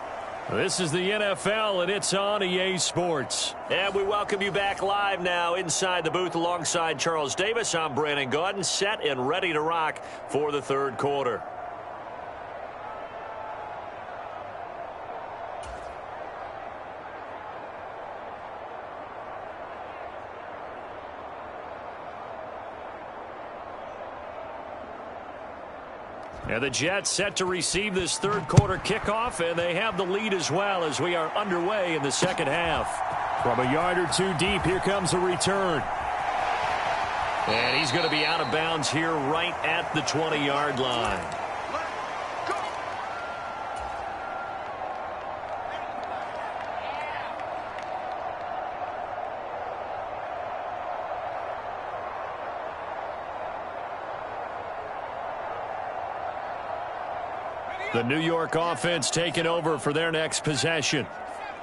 This is the NFL, and it's on EA Sports. And we welcome you back live now inside the booth alongside Charles Davis. I'm Brandon Gaudin, set and ready to rock for the third quarter. And the Jets set to receive this third quarter kickoff, and they have the lead as well as we are underway in the second half. From a yard or two deep, here comes a return. And he's going to be out of bounds here right at the 20-yard line. The New York offense taking over for their next possession.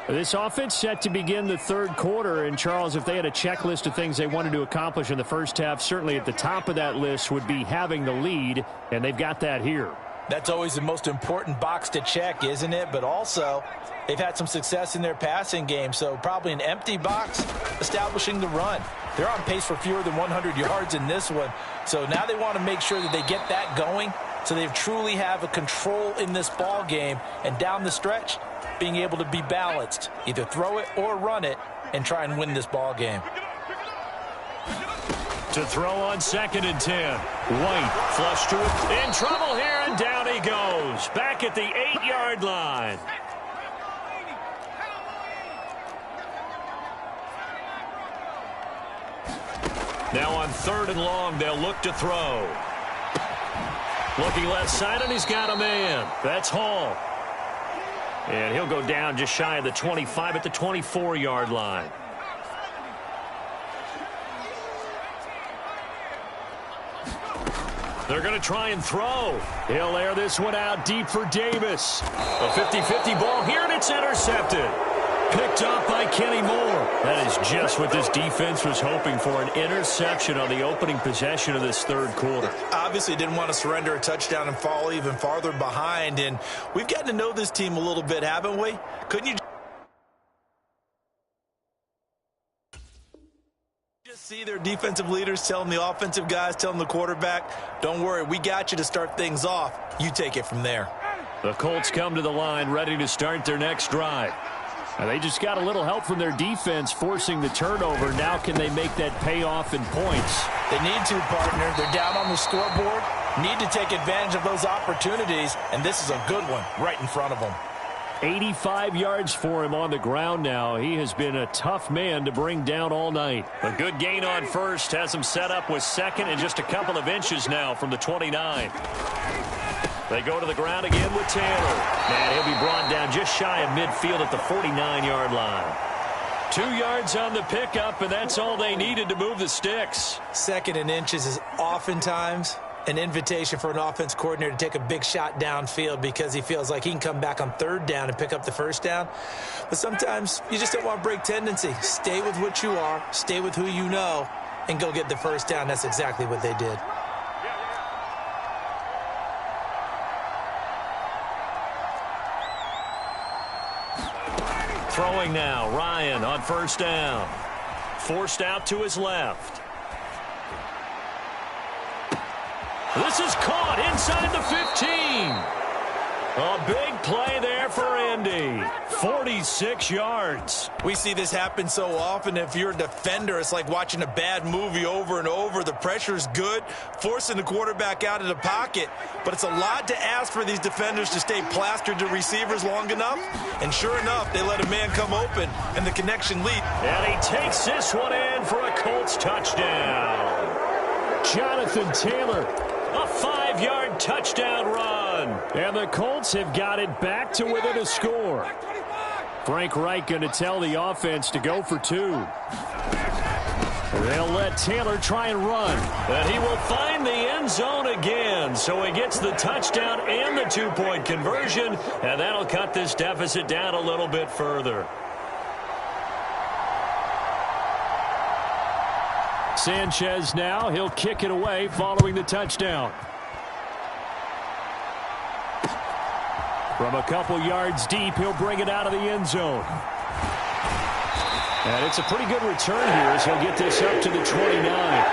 This offense set to begin the third quarter, and Charles, if they had a checklist of things they wanted to accomplish in the first half, certainly at the top of that list would be having the lead, and they've got that here. That's always the most important box to check, isn't it? But also, they've had some success in their passing game, so probably an empty box establishing the run. They're on pace for fewer than 100 yards in this one, so now they want to make sure that they get that going so they truly have a control in this ball game, and down the stretch, being able to be balanced, either throw it or run it, and try and win this ball game. To throw on 2nd and 10. White flush to it. In trouble here, and down he goes. Back at the 8-yard line. Now on 3rd and long, they'll look to throw. Looking left side, and he's got a man. That's Hall. And he'll go down just shy of the 25 at the 24-yard line. They're going to try and throw. He'll air this one out deep for Davis. A 50-50 ball here, and it's intercepted. Picked up by Kenny Moore. That is just what this defense was hoping for, an interception on the opening possession of this third quarter. Obviously didn't want to surrender a touchdown and fall even farther behind, and we've gotten to know this team a little bit, haven't we? Couldn't you just see their defensive leaders telling the offensive guys, telling the quarterback, don't worry, we got you to start things off. You take it from there. The Colts come to the line ready to start their next drive. And they just got a little help from their defense forcing the turnover. Now can they make that pay off in points? They need to, partner. They're down on the scoreboard. Need to take advantage of those opportunities, and this is a good one right in front of them. 85 yards for him on the ground now. He has been a tough man to bring down all night. A good gain on first has him set up with second and just a couple of inches now from the 29. They go to the ground again with Taylor. And he'll be brought down just shy of midfield at the 49-yard line. 2 yards on the pickup, and that's all they needed to move the sticks. Second and inches is oftentimes an invitation for an offense coordinator to take a big shot downfield because he feels like he can come back on third down and pick up the first down. But sometimes you just don't want to break tendency. Stay with what you are, stay with who you know, and go get the first down. That's exactly what they did. Throwing now, Ryan on first down. Forced out to his left. This is caught inside the 15. A big play there for Indy. 46 yards. We see this happen so often. If you're a defender, it's like watching a bad movie over and over. The pressure is good, forcing the quarterback out of the pocket. But it's a lot to ask for these defenders to stay plastered to receivers long enough. And sure enough, they let a man come open, and the connection lead. And he takes this one in for a Colts touchdown. Jonathan Taylor, a 5-yard touchdown run. And the Colts have got it back to within a score. Frank Reich going to tell the offense to go for 2. They'll let Taylor try and run. And he will find the end zone again. So he gets the touchdown and the 2-point conversion. And that'll cut this deficit down a little bit further. Sanchez now. He'll kick it away following the touchdown. From a couple yards deep, he'll bring it out of the end zone. And it's a pretty good return here as he'll get this up to the 29.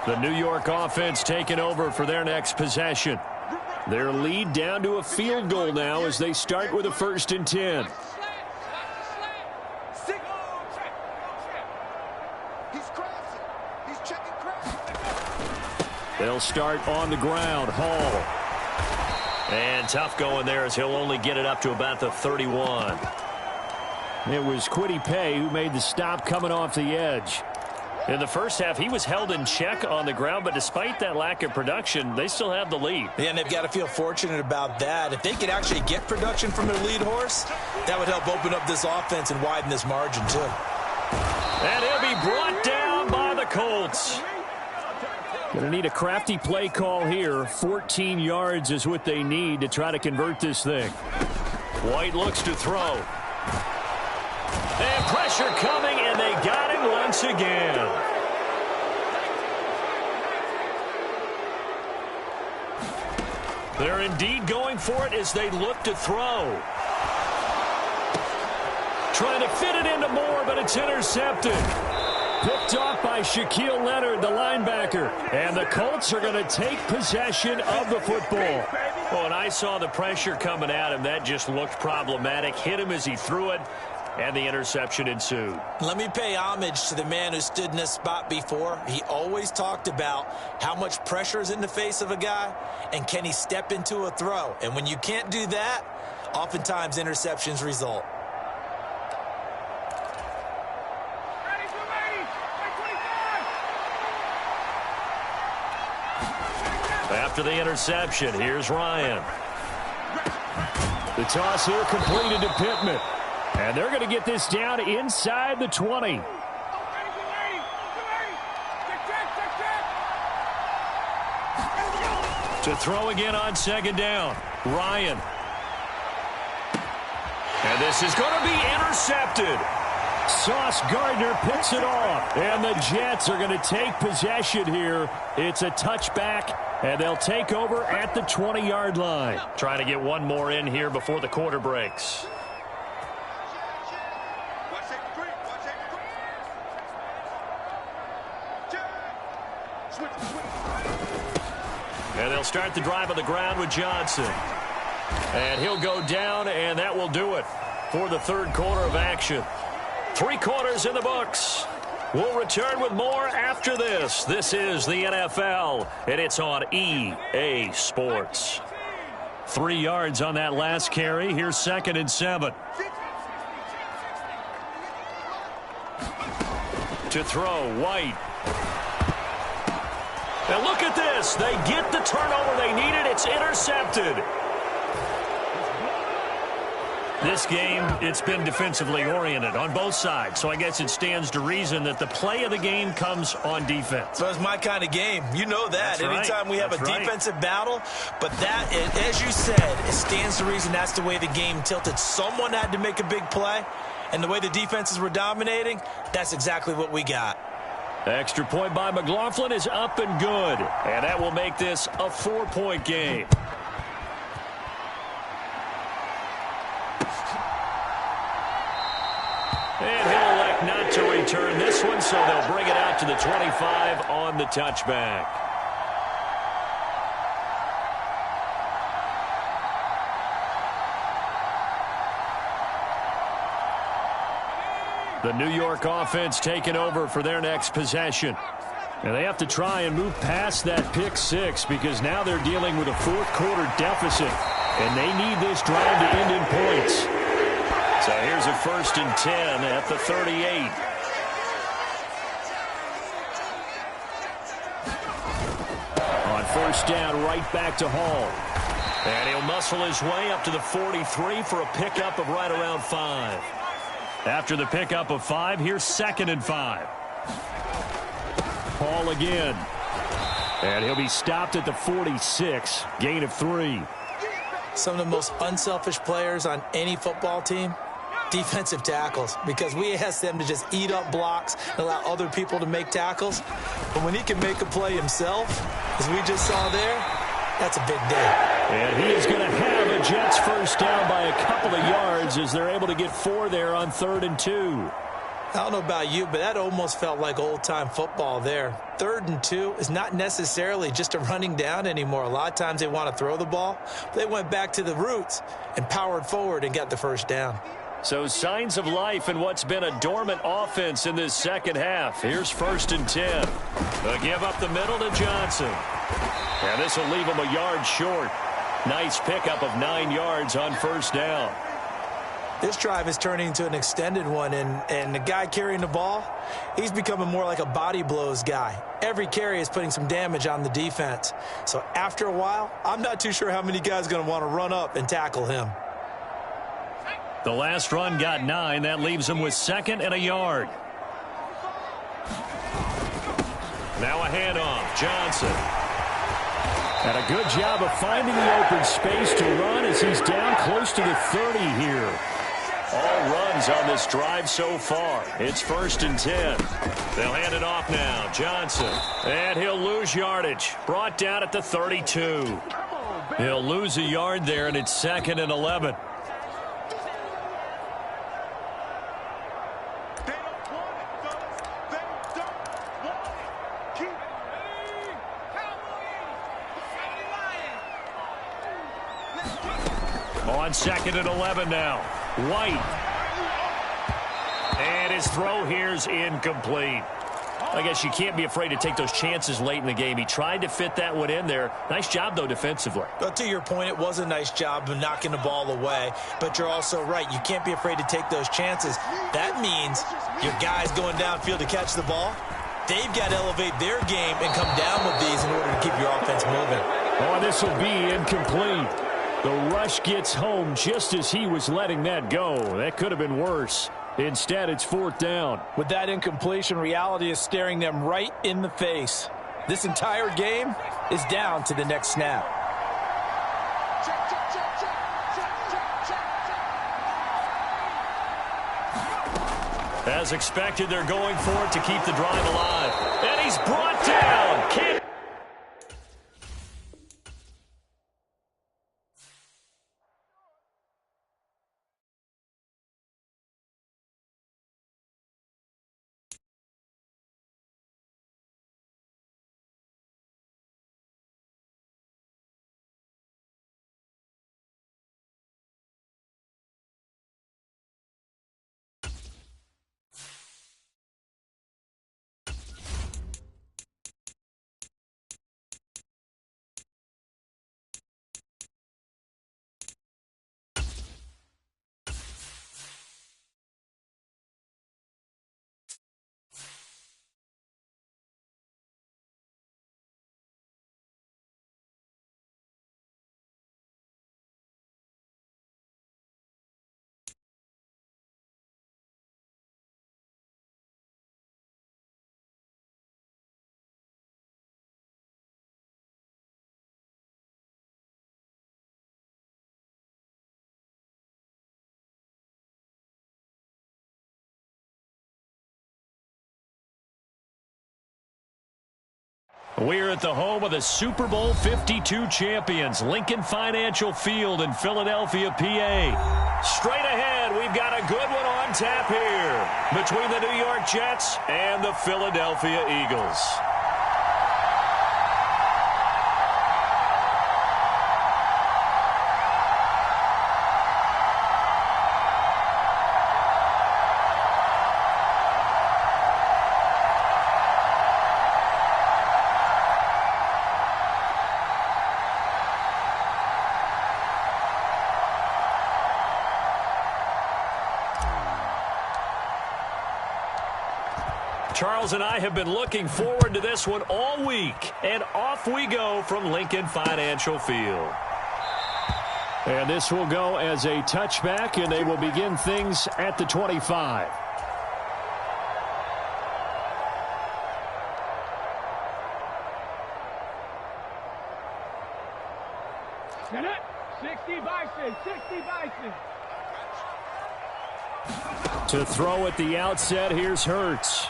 The New York offense taking over for their next possession. Their lead down to a field goal now as they start with a 1st and 10. They'll start on the ground. Hall. And tough going there as he'll only get it up to about the 31. It was Kwity Paye who made the stop coming off the edge. In the first half, he was held in check on the ground, but despite that lack of production, they still have the lead. Yeah, and they've got to feel fortunate about that. If they could actually get production from their lead horse, that would help open up this offense and widen this margin, too. And he'll be brought down by the Colts. Going to need a crafty play call here. 14 yards is what they need to try to convert this thing. White looks to throw. And pressure coming, and they got him once again. They're indeed going for it as they look to throw. Trying to fit it into Moore, but it's intercepted. Picked off by Shaquille Leonard, the linebacker. And the Colts are going to take possession of the football. Oh, and I saw the pressure coming at him. That just looked problematic. Hit him as he threw it, and the interception ensued. Let me pay homage to the man who stood in this spot before. He always talked about how much pressure is in the face of a guy, and can he step into a throw. And when you can't do that, oftentimes interceptions result. After the interception, here's Ryan. The toss here completed to Pittman. And they're going to get this down inside the 20. To throw again on 2nd down. Ryan. And this is going to be intercepted. Sauce Gardner picks it off. And the Jets are going to take possession here. It's a touchback, and they'll take over at the 20-yard line. Trying to get one more in here before the quarter breaks. And they'll start the drive on the ground with Johnson. And he'll go down, and that will do it for the third quarter of action. 3 quarters in the books. We'll return with more after this. This is the NFL, and it's on EA Sports. 3 yards on that last carry. Here's 2nd and 7. To throw, White. And look at this. They get the turnover they needed. It's intercepted. This game, it's been defensively oriented on both sides. So I guess it stands to reason that the play of the game comes on defense. So it's my kind of game. You know that. That's right. Anytime we have a defensive battle. But that, as you said, it stands to reason that's the way the game tilted. Someone had to make a big play. And the way the defenses were dominating, that's exactly what we got. Extra point by McLaughlin is up and good. And that will make this a 4-point game. And he'll elect not to return this one, so they'll bring it out to the 25 on the touchback. The New York offense taking over for their next possession. And they have to try and move past that pick 6 because now they're dealing with a fourth-quarter deficit. And they need this drive to end in points. So here's a 1st and 10 at the 38. On 1st down, right back to Hall. And he'll muscle his way up to the 43 for a pickup of right around 5. After the pickup of 5, here's 2nd and 5. Hall again. And he'll be stopped at the 46. Gain of 3. Some of the most unselfish players on any football team, defensive tackles, because we ask them to just eat up blocks and allow other people to make tackles. But when he can make a play himself, as we just saw there, that's a big day. And he is going to have a Jets 1st down by a couple of yards as they're able to get 4 there on 3rd and 2. I don't know about you, but that almost felt like old-time football there. 3rd and 2 is not necessarily just a running down anymore. A lot of times they want to throw the ball. They went back to the roots and powered forward and got the 1st down. So signs of life in what's been a dormant offense in this second half. Here's 1st and 10. A give up the middle to Johnson. And this will leave him a yard short. Nice pickup of 9 yards on 1st down. This drive is turning into an extended one, and the guy carrying the ball, he's becoming more like a body blows guy. Every carry is putting some damage on the defense. So after a while, I'm not too sure how many guys are going to want to run up and tackle him. The last run got 9. That leaves him with 2nd and a yard. Now a handoff. Johnson. And a good job of finding the open space to run as he's down close to the 30 here. All runs on this drive so far. It's 1st and 10. They'll hand it off now. Johnson. And he'll lose yardage. Brought down at the 32. He'll lose a yard there, and it's 2nd and 11. On 2nd and 11 now. White. And his throw here's incomplete. I guess you can't be afraid to take those chances late in the game. He tried to fit that one in there. Nice job, though, defensively. But to your point, it was a nice job of knocking the ball away. But you're also right. You can't be afraid to take those chances. That means your guys going downfield to catch the ball, they've got to elevate their game and come down with these in order to keep your offense moving. Oh, this will be incomplete. The rush gets home just as he was letting that go. That could have been worse. Instead, it's 4th down. With that incompletion, reality is staring them right in the face. This entire game is down to the next snap. As expected, they're going for it to keep the drive alive. And he's brought down. Can't. We're at the home of the Super Bowl 52 champions, Lincoln Financial Field in Philadelphia, PA. Straight ahead, we've got a good one on tap here between the New York Jets and the Philadelphia Eagles. Charles and I have been looking forward to this one all week. And off we go from Lincoln Financial Field. And this will go as a touchback, and they will begin things at the 25. Set up. 60 Bison. 60 Bison. To throw at the outset, here's Hurts.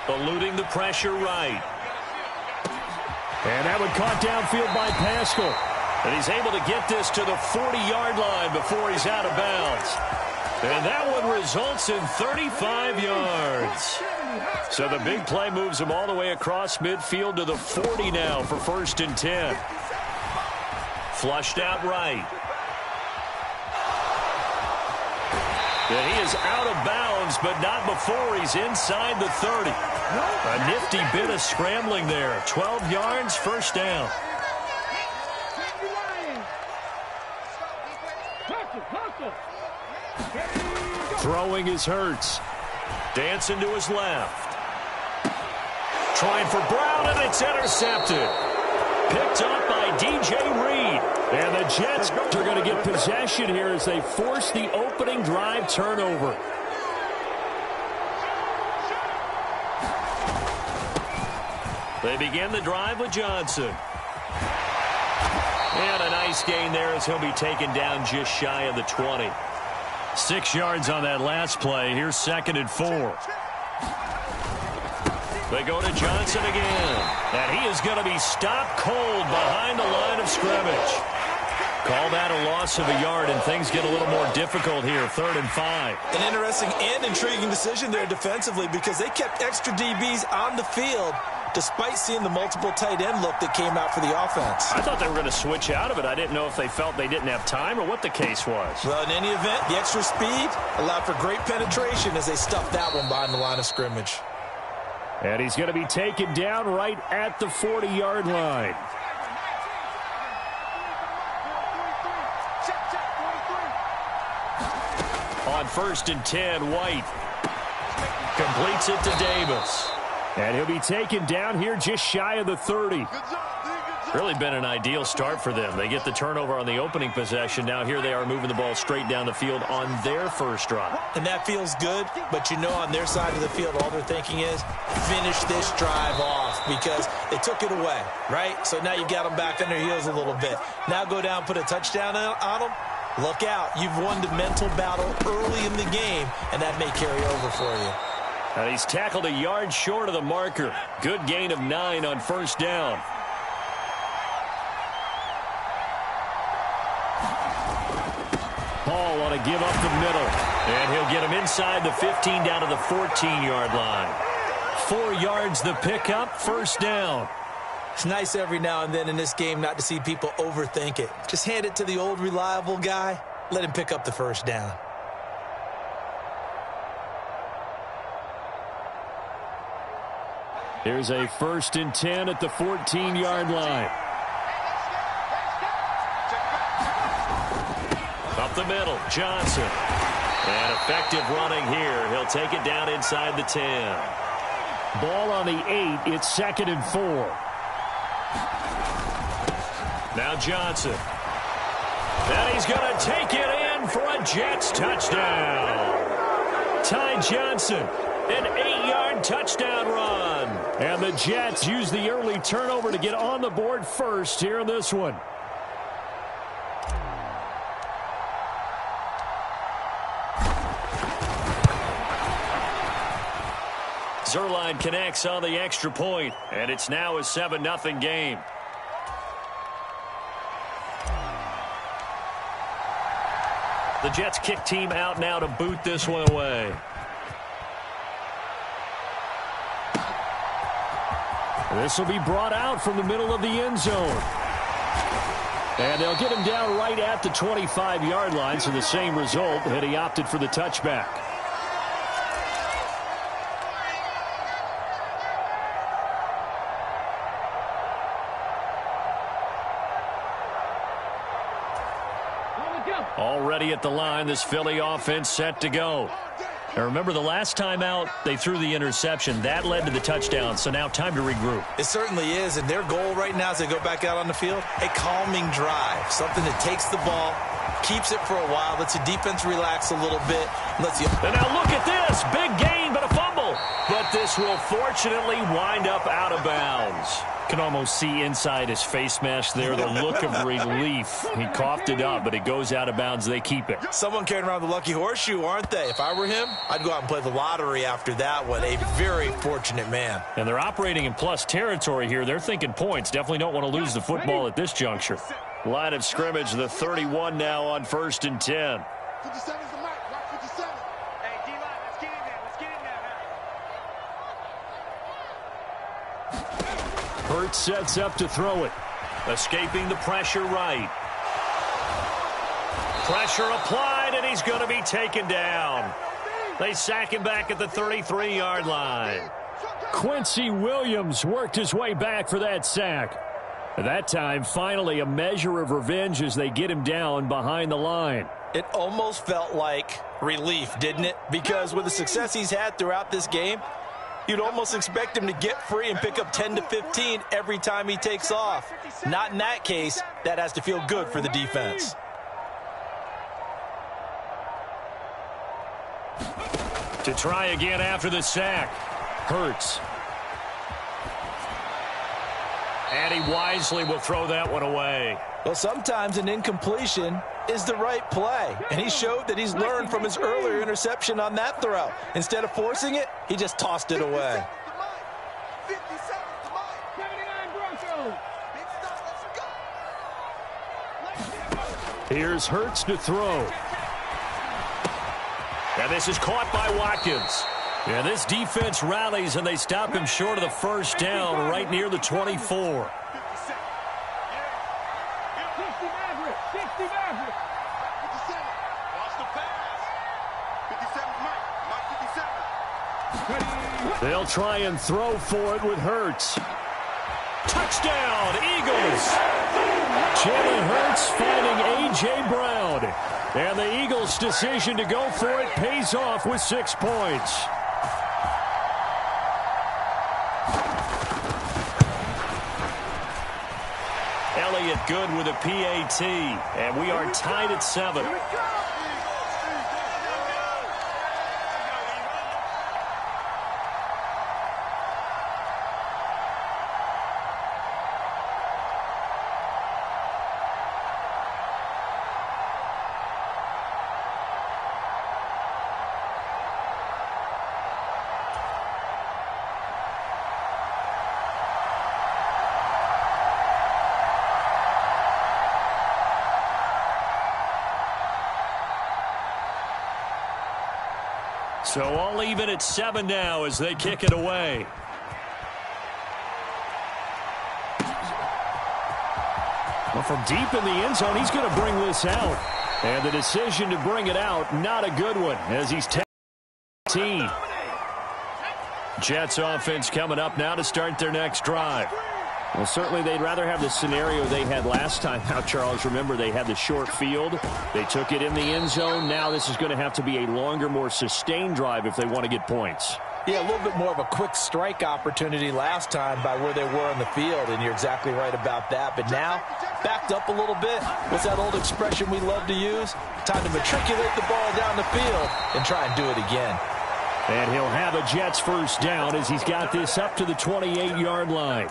Eluding the pressure right. And that one caught downfield by Pascal. And he's able to get this to the 40-yard line before he's out of bounds. And that one results in 35 yards. So the big play moves him all the way across midfield to the 40 now for 1st and 10. Flushed out right. And he is out of bounds, but not before he's inside the 30. A nifty bit of scrambling there. 12 yards, 1st down. Throwing is Hurts. Dancing to his left. Trying for Brown, and it's intercepted. Picked up by DJ Reed. And the Jets are going to get possession here as they force the opening drive turnover. They begin the drive with Johnson. And a nice gain there as he'll be taken down just shy of the 20. 6 yards on that last play. Here's 2nd and 4. They go to Johnson again. And he is going to be stopped cold behind the line of scrimmage. Call that a loss of a yard, and things get a little more difficult here. 3rd and 5. An interesting and intriguing decision there defensively because they kept extra DBs on the field despite seeing the multiple tight end look that came out for the offense. I thought they were going to switch out of it. I didn't know if they felt they didn't have time or what the case was. Well, in any event, the extra speed allowed for great penetration as they stuffed that one behind the line of scrimmage. And he's going to be taken down right at the 40-yard line. On 1st and 10, White completes it to Davis. And he'll be taken down here just shy of the 30. Really been an ideal start for them. They get the turnover on the opening possession. Now here they are moving the ball straight down the field on their first drive. And that feels good, but you know on their side of the field all they're thinking is finish this drive off because they took it away, right? So now you got them back on their heels a little bit. Now go down, put a touchdown on them. Look out. You've won the mental battle early in the game, and that may carry over for you. And he's tackled a yard short of the marker. Good gain of 9 on first down. Paul on a give up the middle. And he'll get him inside the 15 down to the 14-yard line. 4 yards the pickup, first down. It's nice every now and then in this game not to see people overthink it. Just hand it to the old reliable guy. Let him pick up the first down. Here's a 1st and 10 at the 14-yard line. Up the middle, Johnson. And effective running here. He'll take it down inside the 10. Ball on the 8. It's 2nd and 4. Now Johnson. And he's going to take it in for a Jets touchdown. Ty Johnson, an 8-yard touchdown run. And the Jets use the early turnover to get on the board first here in this one. Zerline connects on the extra point, and it's now a 7-0 game. The Jets kick team out now to boot this one away. This will be brought out from the middle of the end zone. And they'll get him down right at the 25-yard line, so the same result, and he opted for the touchback. Already at the line, this Philly offense set to go. Now remember, the last time out, they threw the interception. That led to the touchdown, so now time to regroup. It certainly is, and their goal right now as they go back out on the field, a calming drive, something that takes the ball, keeps it for a while, lets the defense relax a little bit, lets you... And now look at this, big gain, but a fumble. But this will fortunately wind up out of bounds. Can almost see inside his face mask there, the look of relief. He coughed it up, but it goes out of bounds. They keep it. Someone carrying around the lucky horseshoe, aren't they? If I were him, I'd go out and play the lottery after that one. A very fortunate man. And they're operating in plus territory here. They're thinking points. Definitely don't want to lose the football at this juncture. Line of scrimmage, the 31 now on 1st and 10. 57 is the mic. Watch 57. Hey, D-line, let's get in there. Let's get in there. Hurts sets up to throw it. Escaping the pressure right. Pressure applied, and he's going to be taken down. They sack him back at the 33-yard line. Quincy Williams worked his way back for that sack. At that time, finally a measure of revenge as they get him down behind the line. It almost felt like relief, didn't it? Because with the success he's had throughout this game, you'd almost expect him to get free and pick up 10 to 15 every time he takes off. Not in that case. That has to feel good for the defense. To try again after the sack. Hurts. And he wisely will throw that one away. Well, sometimes an incompletion is the right play. And he showed that he's learned from his earlier interception on that throw. Instead of forcing it, he just tossed it away. 79 Broncos. Here's Hurts to throw. And this is caught by Watkins. Yeah, this defense rallies, and they stop him short of the first down right near the 24. 60 Maverick. 60 Maverick. 57. Watch the pass. 57 Mike. 57. They'll try and throw for it with Hurts. Touchdown, Eagles. Jalen Hurts finding A.J. Brown. And the Eagles' decision to go for it pays off with 6 points. Elliott good with a PAT. And we are tied at 7. So all even at 7 now as they kick it away. Well, from deep in the end zone, he's going to bring this out. And the decision to bring it out, not a good one, as he's 10. Jets offense coming up now to start their next drive. Well, certainly they'd rather have the scenario they had last time. Now, Charles, remember, they had the short field. They took it in the end zone. Now this is going to have to be a longer, more sustained drive if they want to get points. Yeah, a little bit more of a quick strike opportunity last time by where they were on the field, and you're exactly right about that. But now, backed up a little bit. What's that old expression we love to use? Time to matriculate the ball down the field and try and do it again. And he'll have a Jets first down as he's got this up to the 28-yard line.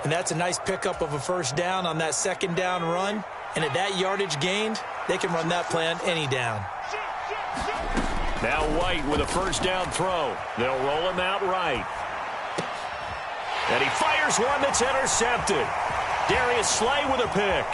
And that's a nice pickup of a first down on that second down run. And at that yardage gained, they can run that play on any down. Now White with a first down throw. They'll roll him out right. And he fires one that's intercepted. Darius Slay with a pick.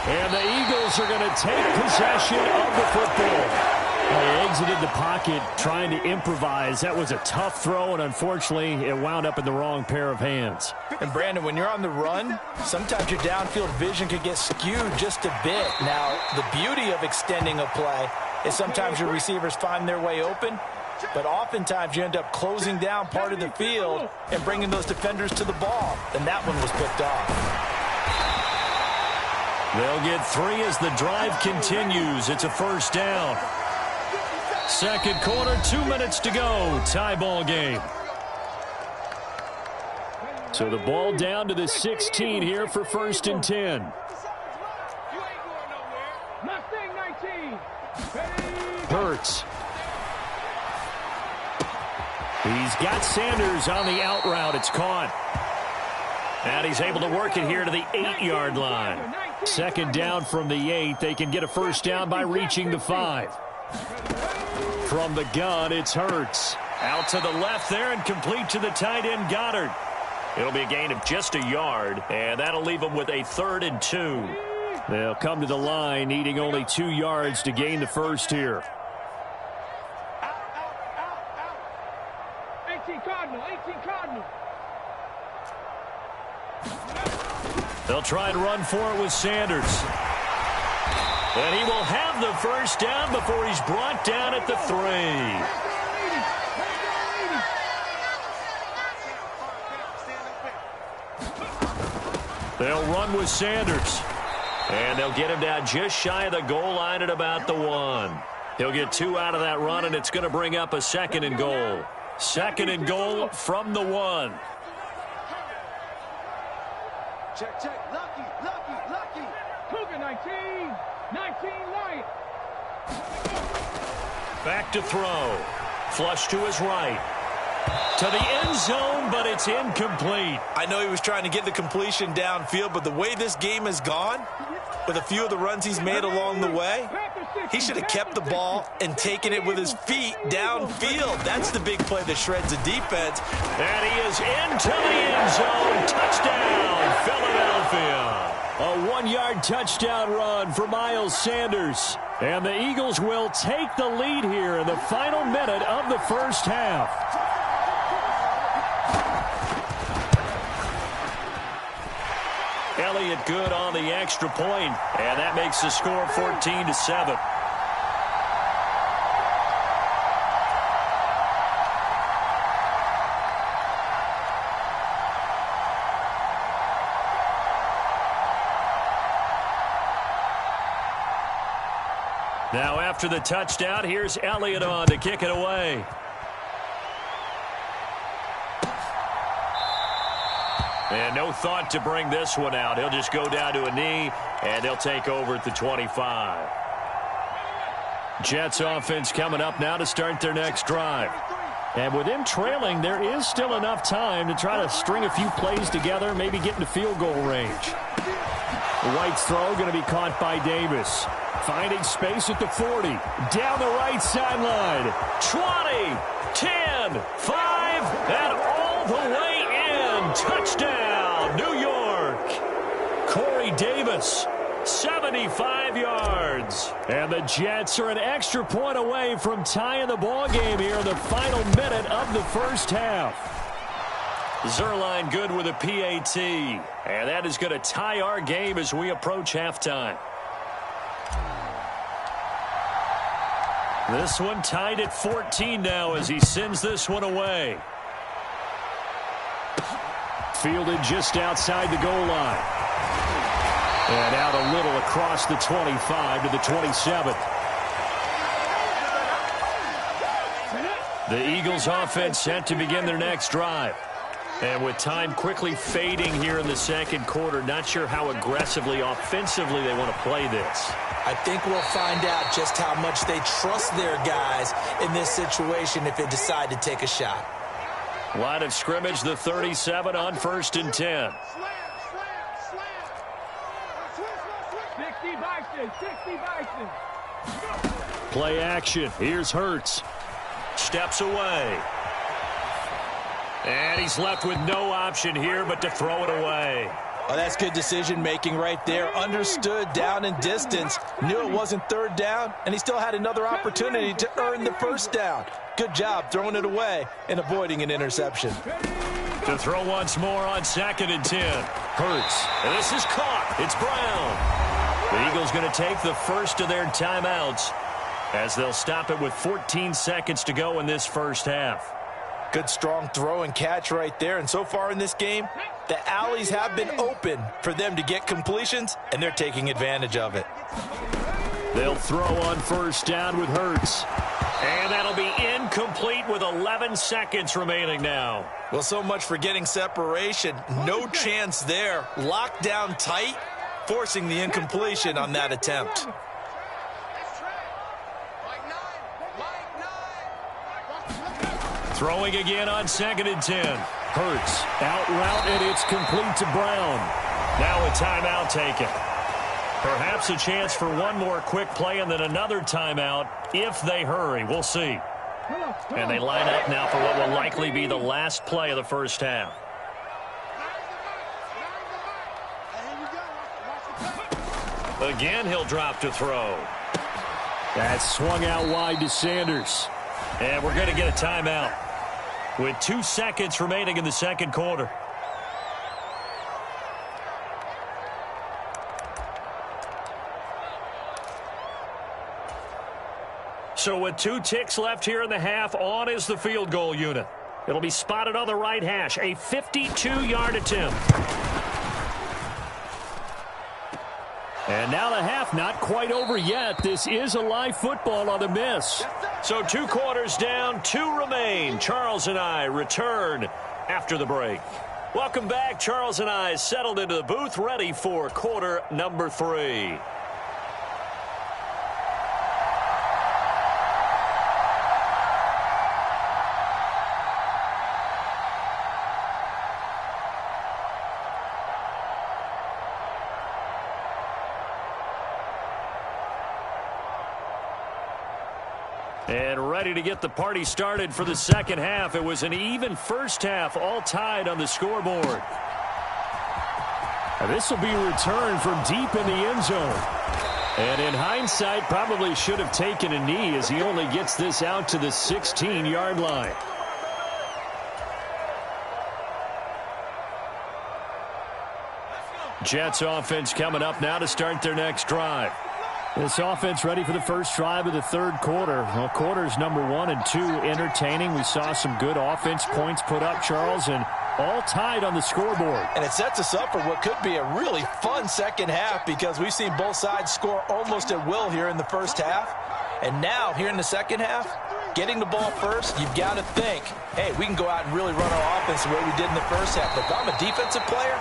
And the Eagles are going to take possession of the football. They exited the pocket trying to improvise. That was a tough throw, and unfortunately, it wound up in the wrong pair of hands. And, Brandon, when you're on the run, sometimes your downfield vision could get skewed just a bit. Now, the beauty of extending a play is sometimes your receivers find their way open, but oftentimes you end up closing down part of the field and bringing those defenders to the ball. And that one was picked off. They'll get 3 as the drive continues. It's a first down. Second quarter, 2 minutes to go. Tie ball game. So the ball down to the 16 here for first and 10. Hurts. He's got Sanders on the out route. It's caught. And he's able to work it here to the 8-yard line. Second down from the 8. They can get a first down by reaching the 5. From the gun, it's Hurts. Out to the left there and complete to the tight end, Goddard. It'll be a gain of just a yard, and that'll leave them with a 3rd and 2. They'll come to the line, needing only 2 yards to gain the first here. 18 Cardinal, 18 Cardinal. They'll try and run for it with Sanders. And he will have the first down before he's brought down at the 3. They'll run with Sanders. And they'll get him down just shy of the goal line at about the 1. He'll get 2 out of that run, and it's going to bring up a 2nd and goal. 2nd and goal from the 1. Check, check. Lucky, lucky, lucky. Cougar 19. 19 Lion. Back to throw. Flush to his right. To the end zone, but it's incomplete. I know he was trying to get the completion downfield, but the way this game has gone, with a few of the runs he's made along the way, he should have kept the ball and taken it with his feet downfield. That's the big play that shreds the defense. And he is into the end zone. Touchdown, Philadelphia. A 1-yard touchdown run for Miles Sanders. And the Eagles will take the lead here in the final minute of the first half. Elliott good on the extra point, and that makes the score 14-7. Now after the touchdown, here's Elliott on to kick it away. And no thought to bring this one out. He'll just go down to a knee, and they'll take over at the 25. Jets offense coming up now to start their next drive. And with them trailing, there is still enough time to try to string a few plays together, maybe get into field goal range. White's throw going to be caught by Davis. Finding space at the 40. Down the right sideline. 20, 10, 5, and all the way in. Touchdown, New York. Corey Davis 75 yards. And the Jets are an extra point away from tying the ball game here in the final minute of the first half. Zerline good with a PAT. And that is going to tie our game as we approach halftime. This one tied at 14 now as he sends this one away. Fielded just outside the goal line. And out a little across the 25 to the 27. The Eagles offense set to begin their next drive. And with time quickly fading here in the second quarter, not sure how aggressively, offensively they want to play this. I think we'll find out just how much they trust their guys in this situation if they decide to take a shot. Line of scrimmage, the 37 on 1st and 10. 60 Bison, 60 Bison. Play action. Here's Hurts. Steps away. And he's left with no option here but to throw it away. Oh, that's good decision-making right there. Understood down and distance. Knew it wasn't third down, and he still had another opportunity to earn the first down. Good job throwing it away and avoiding an interception. To throw once more on 2nd and 10. Hurts. And this is caught. It's Brown. The Eagles going to take the first of their timeouts as they'll stop it with 14 seconds to go in this first half. Good strong throw and catch right there. And so far in this game, the alleys have been open for them to get completions, and they're taking advantage of it. They'll throw on 1st down with Hurts. And that'll be incomplete with 11 seconds remaining now. Well, so much for getting separation. No chance there. Locked down tight, forcing the incompletion on that attempt. Throwing again on 2nd and 10. Hurts out route, and it's complete to Brown. Now a timeout taken. Perhaps a chance for one more quick play and then another timeout if they hurry. We'll see. And they line up now for what will likely be the last play of the first half. Again, he'll drop to throw. That's swung out wide to Sanders. And we're going to get a timeout with 2 seconds remaining in the second quarter. So with 2 ticks left here in the half, on is the field goal unit. It'll be spotted on the right hash, a 52-yard attempt. And now the half not quite over yet. This is a live football on the miss. So 2 quarters down, 2 remain. Charles and I return after the break. Welcome back. Charles and I settled into the booth, ready for quarter number 3. And ready to get the party started for the second half. It was an even first half, all tied on the scoreboard. And this will be returned from deep in the end zone. And in hindsight, probably should have taken a knee as he only gets this out to the 16-yard line. Jets offense coming up now to start their next drive. This offense ready for the first drive of the third quarter. Well, quarters number 1 and 2 entertaining. We saw some good offense points put up, Charles, and all tied on the scoreboard. And it sets us up for what could be a really fun second half because we've seen both sides score almost at will here in the first half. And now, here in the second half, getting the ball first, you've got to think, hey, we can go out and really run our offense the way we did in the first half. But if I'm a defensive player,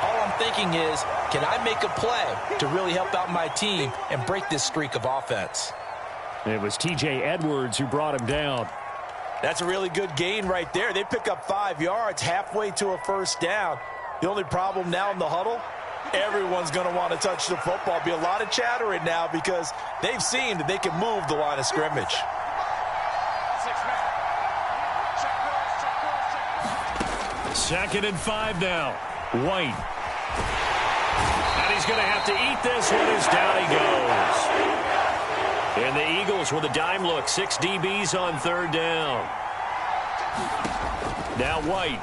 all I'm thinking is, can I make a play to really help out my team and break this streak of offense? It was T.J. Edwards who brought him down. That's a really good gain right there. They pick up 5 yards halfway to a first down. The only problem now in the huddle, everyone's going to want to touch the football. Be a lot of chattering now because they've seen that they can move the line of scrimmage. Second and 5 now. White. And he's going to have to eat this one as down he goes. And the Eagles with a dime look. 6 DBs on third down. Now White.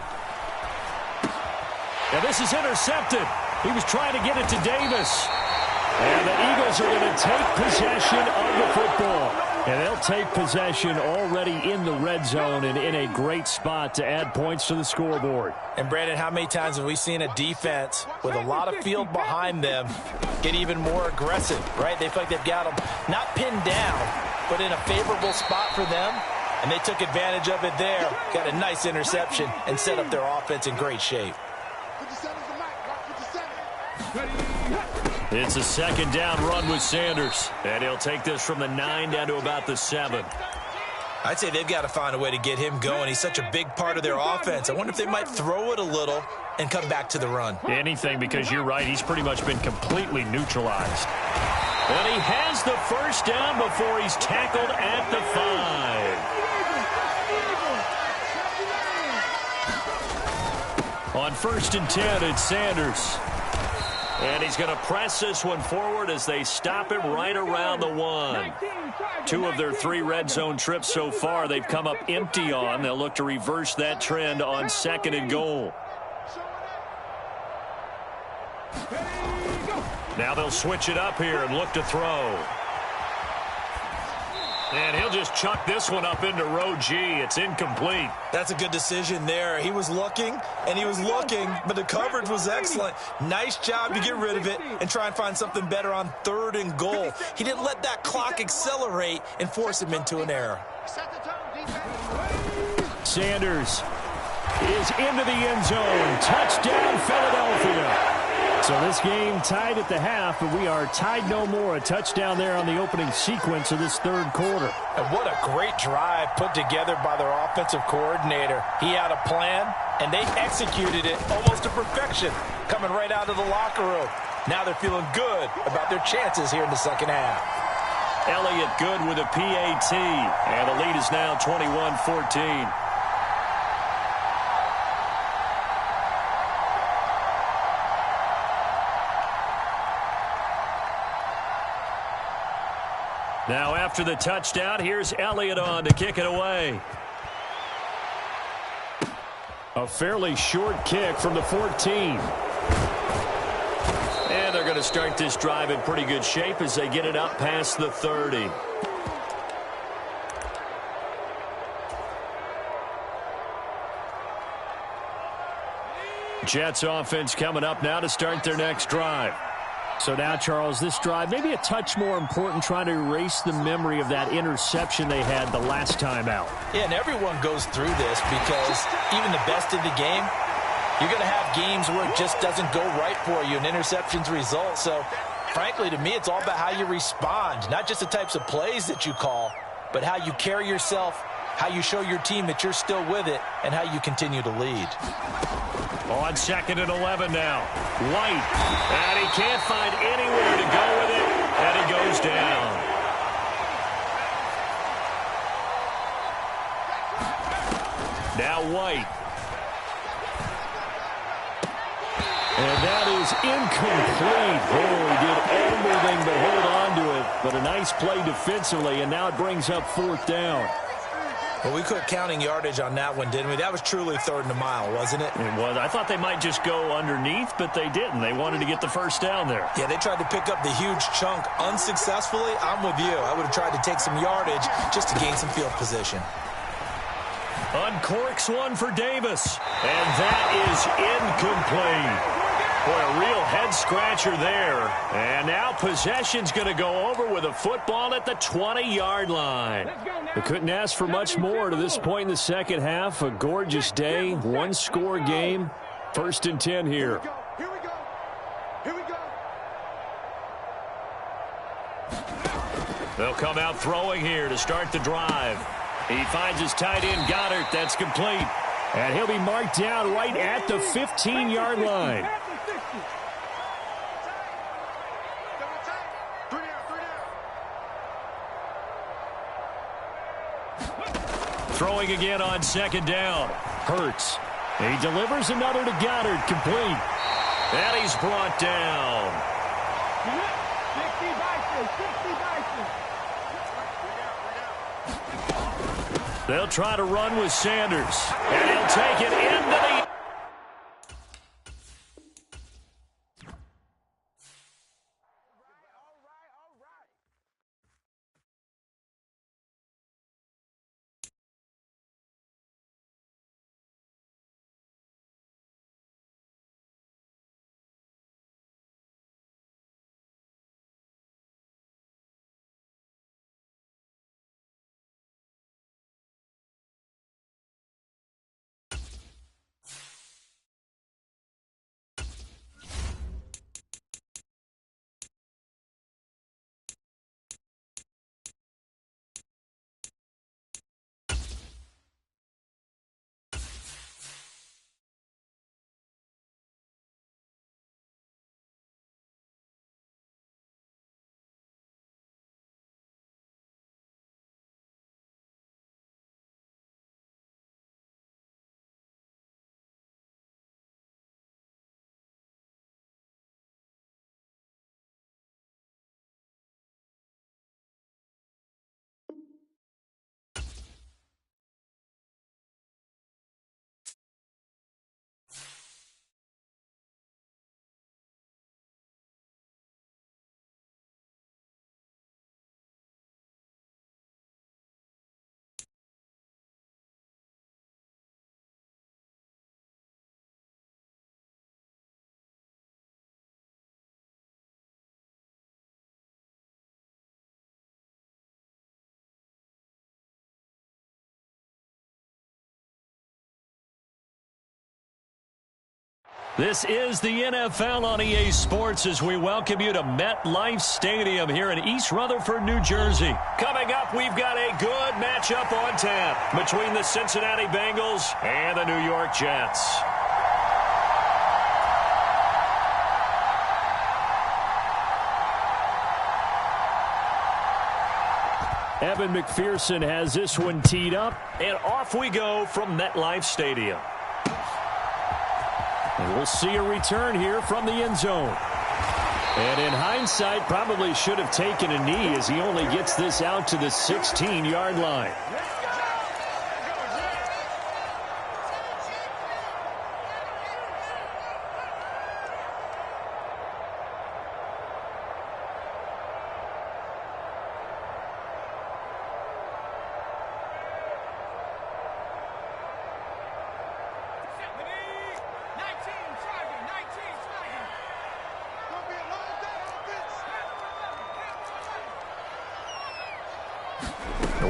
Now this is intercepted. He was trying to get it to Davis. And the Eagles are going to take possession of the football. And they'll take possession already in the red zone and in a great spot to add points to the scoreboard. And, Brandon, how many times have we seen a defense with a lot of field behind them get even more aggressive, right? They feel like they've got them not pinned down, but in a favorable spot for them. And they took advantage of it there, got a nice interception, and set up their offense in great shape. It's a second down run with Sanders. And he'll take this from the 9 down to about the 7. I'd say they've got to find a way to get him going. He's such a big part of their offense. I wonder if they might throw it a little and come back to the run. Anything, because you're right. He's pretty much been completely neutralized. And he has the first down before he's tackled at the 5. On 1st and 10, it's Sanders. And he's going to press this one forward as they stop him right around the 1. 2 of their 3 red zone trips so far they've come up empty on. They'll look to reverse that trend on 2nd and goal. Now they'll switch it up here and look to throw. And he'll just chuck this one up into row G. It's incomplete. That's a good decision there. He was looking, and he was looking, but the coverage was excellent. Nice job to get rid of it and try and find something better on 3rd and goal. He didn't let that clock accelerate and force him into an error. Sanders is into the end zone. Touchdown, Philadelphia. So this game tied at the half, but we are tied no more. A touchdown there on the opening sequence of this 3rd quarter. And what a great drive put together by their offensive coordinator. He had a plan, and they executed it almost to perfection, coming right out of the locker room. Now they're feeling good about their chances here in the second half. Elliott good with a PAT, and the lead is now 21-14. Now after the touchdown, here's Elliott on to kick it away. A fairly short kick from the 14. And they're going to start this drive in pretty good shape as they get it up past the 30. Jets offense coming up now to start their next drive. So now, Charles, this drive maybe a touch more important, trying to erase the memory of that interception they had the last time out. Yeah, and everyone goes through this because even the best in the game, you're going to have games where it just doesn't go right for you, and interceptions result. So, frankly, to me, it's all about how you respond, not just the types of plays that you call, but how you carry yourself, how you show your team that you're still with it, and how you continue to lead. On 2nd and 11 now. White. And he can't find anywhere to go with it. And he goes down. Now White. And that is incomplete. Oh, he did everything but hold on to it. But a nice play defensively, and now it brings up 4th down. Well, we quit counting yardage on that one, didn't we? That was truly 3rd and a mile, wasn't it? It was. I thought they might just go underneath, but they didn't. They wanted to get the first down there. Yeah, they tried to pick up the huge chunk unsuccessfully. I'm with you. I would have tried to take some yardage just to gain some field position. Uncorks one for Davis. And that is incomplete. Boy, a real head-scratcher there. And now possession's going to go over with a football at the 20-yard line. They couldn't ask for much more to this point in the second half. A gorgeous day, one-score game. 1st and 10 here. Here we go. Here we go. They'll come out throwing here to start the drive. He finds his tight end, Goddard. That's complete. And he'll be marked down right at the 15-yard line. Throwing again on 2nd down. Hurts. He delivers another to Goddard, complete. And he's brought down. They'll try to run with Sanders, and he'll take it into the... This is the NFL on EA Sports as we welcome you to MetLife Stadium here in East Rutherford, New Jersey. Coming up, we've got a good matchup on tap between the Cincinnati Bengals and the New York Jets. Evan McPherson has this one teed up, and off we go from MetLife Stadium. And we'll see a return here from the end zone. And in hindsight, probably should have taken a knee as he only gets this out to the 16-yard line.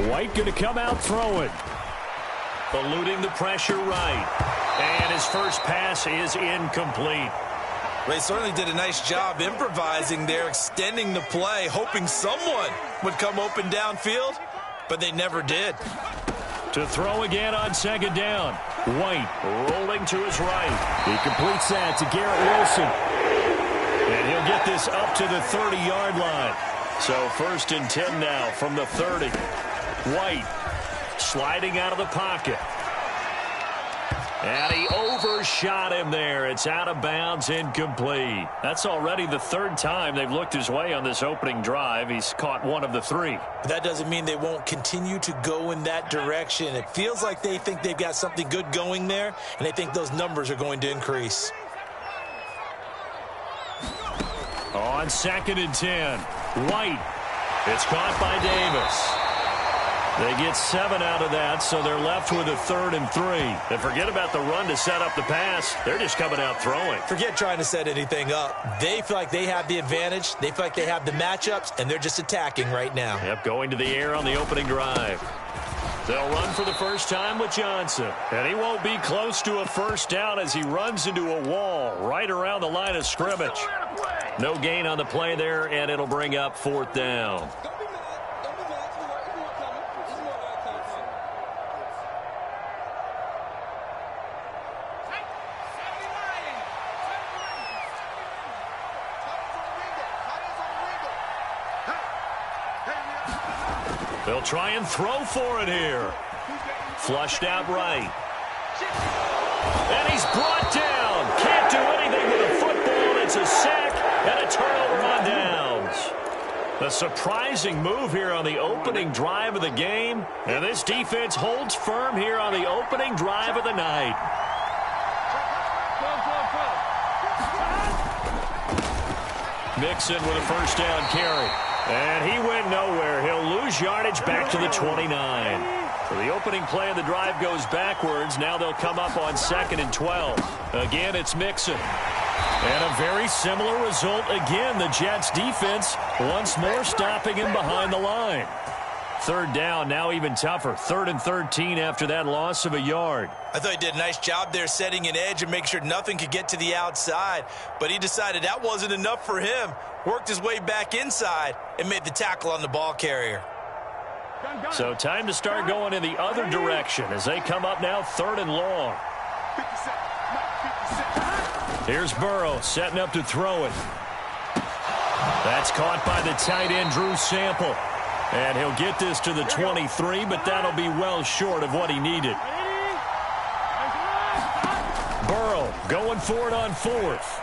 White going to come out throwing. Eluding the pressure right. And his first pass is incomplete. They certainly did a nice job improvising there, extending the play, hoping someone would come open downfield, but they never did. To throw again on second down. White rolling to his right. He completes that to Garrett Wilson. And he'll get this up to the 30-yard line. So 1st and 10 now from the 30. White sliding out of the pocket. And he overshot him there. It's out of bounds, incomplete. That's already the 3rd time they've looked his way on this opening drive. He's caught 1 of the 3. That doesn't mean they won't continue to go in that direction. It feels like they think they've got something good going there, and they think those numbers are going to increase. On 2nd and 10, White. It's caught by Davis. They get 7 out of that, so they're left with a 3rd and 3. And forget about the run to set up the pass. They're just coming out throwing. Forget trying to set anything up. They feel like they have the advantage. They feel like they have the matchups, and they're just attacking right now. Yep, going to the air on the opening drive. They'll run for the first time with Johnson. And he won't be close to a first down as he runs into a wall right around the line of scrimmage. No gain on the play there, and it'll bring up 4th down. They'll try and throw for it here. Flushed out right. And he's brought down. Can't do anything with a football. It's a sack and a turnover on downs. A surprising move here on the opening drive of the game. And this defense holds firm here on the opening drive of the night. Mixon with a first down carry. And he went nowhere. He'll lose yardage back to the 29. So the opening play of the drive goes backwards. Now they'll come up on 2nd and 12. Again, it's Mixon. And a very similar result again. The Jets defense once more stopping him behind the line. 3rd down, now even tougher. 3rd and 13 after that loss of a yard. I thought he did a nice job there setting an edge and make sure nothing could get to the outside. But he decided that wasn't enough for him. Worked his way back inside and made the tackle on the ball carrier. So time to start going in the other direction as they come up now 3rd and long. Here's Burrow setting up to throw it. That's caught by the tight end, Drew Sample. And he'll get this to the 23, but that'll be well short of what he needed. Burrow going for it on 4th.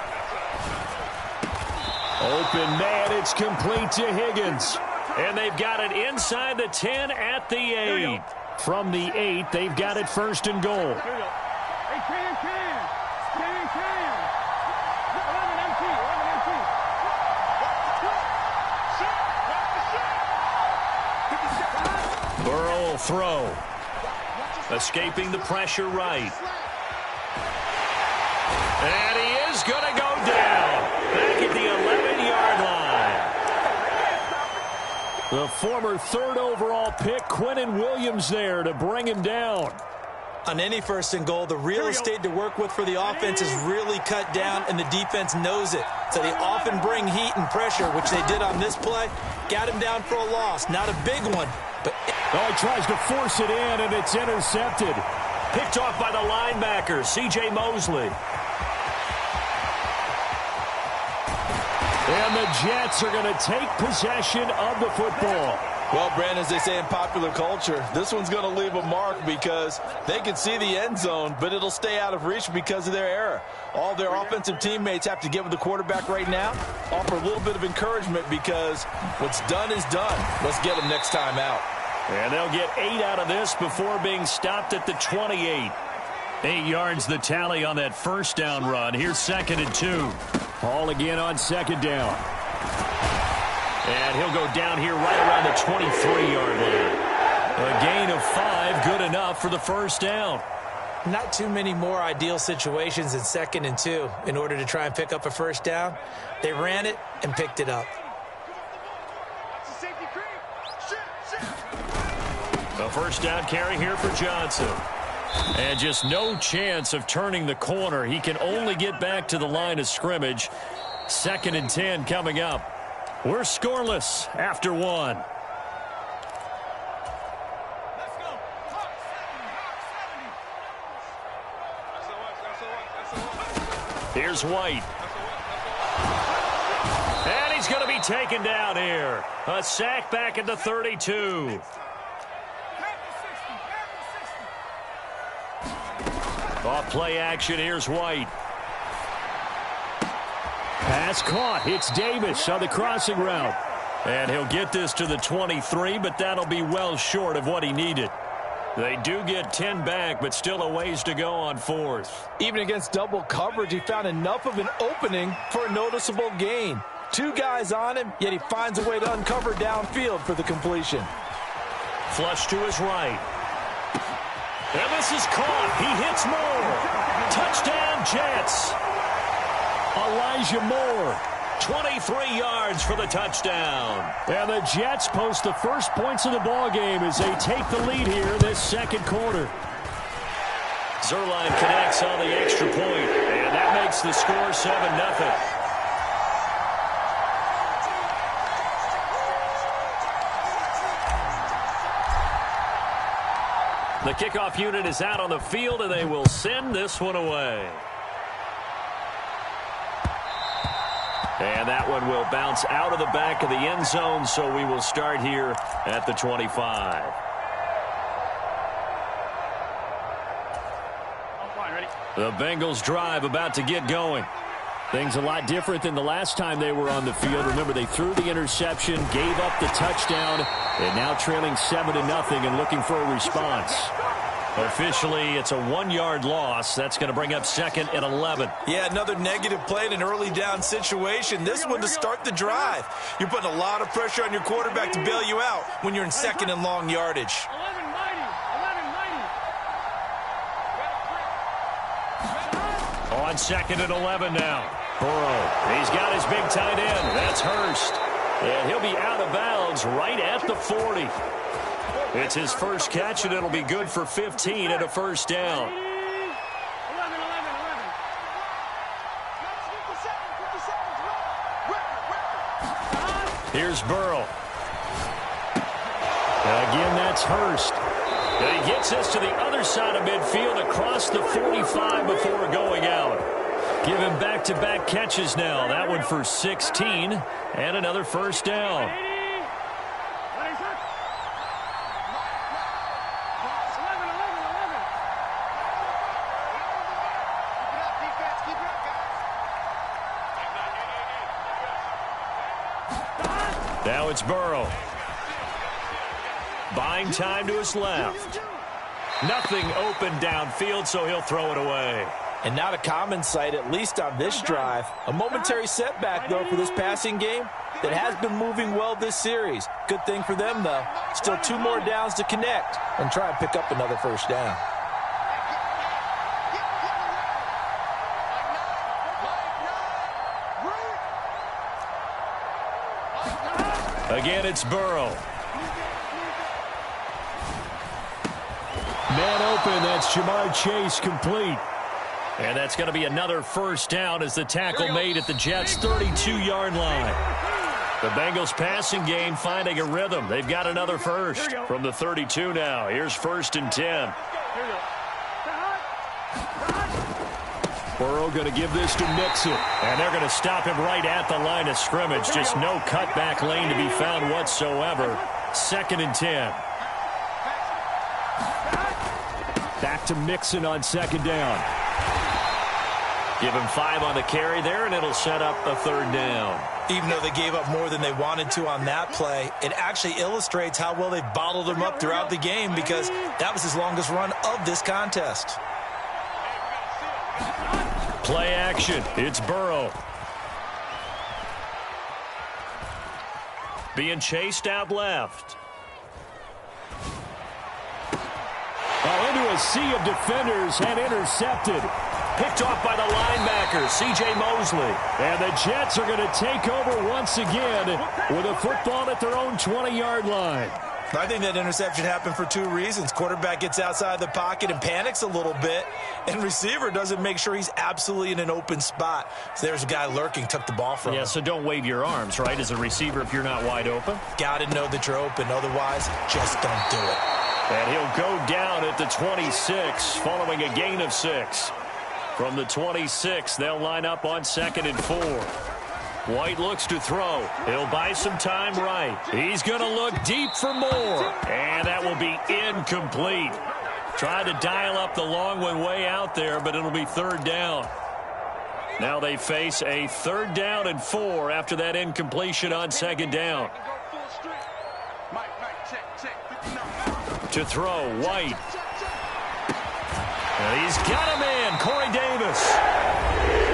Open man, it's complete to Higgins. And they've got it inside the 10 at the 8. From the 8, they've got it 1st and goal. Burrow will throw. Escaping the pressure right. And he is going to go down. Back at the 11-yard line. The former 3rd overall pick, Quinnen Williams, there to bring him down. On any 1st and goal, the real estate to work with for the offense is really cut down, and the defense knows it. So they often bring heat and pressure, which they did on this play. Got him down for a loss. Not a big one, but... Oh, he tries to force it in, and it's intercepted. Picked off by the linebacker, C.J. Mosley. And the Jets are going to take possession of the football. Well, Brandon, as they say in popular culture, this one's going to leave a mark because they can see the end zone, but it'll stay out of reach because of their error. All their offensive teammates have to give the quarterback right now, offer a little bit of encouragement because what's done is done. Let's get them next time out. And they'll get 8 out of this before being stopped at the 28. 8 yards the tally on that first down run. Here's 2nd and 2. Hall again on 2nd down. And he'll go down here right around the 23-yard line. A gain of 5, good enough for the first down. Not too many more ideal situations in 2nd and 2 in order to try and pick up a first down. They ran it and picked it up. A first down carry here for Johnson. And just no chance of turning the corner. He can only get back to the line of scrimmage. 2nd and 10 coming up. We're scoreless after 1. Here's White. And he's going to be taken down here. A sack back at the 32. Off play action, here's White. Pass caught. It's Davis on the crossing route. And he'll get this to the 23, but that'll be well short of what he needed. They do get 10 back, but still a ways to go on 4th. Even against double coverage, he found enough of an opening for a noticeable gain. 2 guys on him, yet he finds a way to uncover downfield for the completion. Flush to his right. And this is caught. He hits Moore. Touchdown, Jets. Elijah Moore, 23 yards for the touchdown. And the Jets post the first points of the ball game as they take the lead here in this 2nd quarter. Zerline connects on the extra point, and that makes the score 7-0. The kickoff unit is out on the field, and they will send this one away. And that one will bounce out of the back of the end zone, so we will start here at the 25. The Bengals drive about to get going. Things a lot different than the last time they were on the field. Remember, they threw the interception, gave up the touchdown, and now trailing 7-0 and looking for a response. Officially, it's a 1-yard loss. That's going to bring up 2nd and 11. Yeah, another negative play in an early down situation. This one to start the drive. You're putting a lot of pressure on your quarterback to bail you out when you're in 2nd and long yardage. 11-90. On 2nd and 11 now. Burrow, he's got his big tight end. That's Hurst. And he'll be out of bounds right at the 40. It's his first catch, and it'll be good for 15 and a first down. 11. Here's Burrow. Again, that's Hurst. And he gets this to the other side of midfield across the 45 before going out. Give him back-to-back catches now. That one for 16 and another first down. Now it's Burrow. Buying time to his left. Nothing open downfield, so he'll throw it away. And not a common sight, at least on this drive. A momentary setback, though, for this passing game that has been moving well this series. Good thing for them, though. Still 2 more downs to connect and try and pick up another first down. Again, it's Burrow. Man open, that's Jamar Chase complete. And that's going to be another first down as the tackle made at the Jets' 32-yard line. The Bengals passing game finding a rhythm. They've got another first from the 32 now. Here's 1st and 10. Burrow going to give this to Mixon. And they're going to stop him right at the line of scrimmage. Just no cutback lane to be found whatsoever. 2nd and 10. Back to Mixon on 2nd down. Give him 5 on the carry there, and it'll set up a 3rd down. Even though they gave up more than they wanted to on that play, it actually illustrates how well they've bottled him up throughout the game because that was his longest run of this contest. Play action. It's Burrow. Being chased out left. Into a sea of defenders and intercepted. Picked off by the linebacker, C.J. Mosley. And the Jets are going to take over once again with a football at their own 20-yard line. I think that interception happened for 2 reasons. Quarterback gets outside the pocket and panics a little bit, and receiver doesn't make sure he's absolutely in an open spot. So there's a guy lurking, took the ball from him. Yeah, so don't wave your arms, right, as a receiver if you're not wide open. Got to know that you're open. Otherwise, just don't do it. And he'll go down at the 26 following a gain of 6. From the 26, they'll line up on 2nd and 4. White looks to throw. He'll buy some time right. He's going to look deep for more. And that will be incomplete. Tried to dial up the long one way out there, but it'll be 3rd down. Now they face a 3rd down and 4 after that incompletion on 2nd down. To throw, White. And he's got a man, Corey Davis.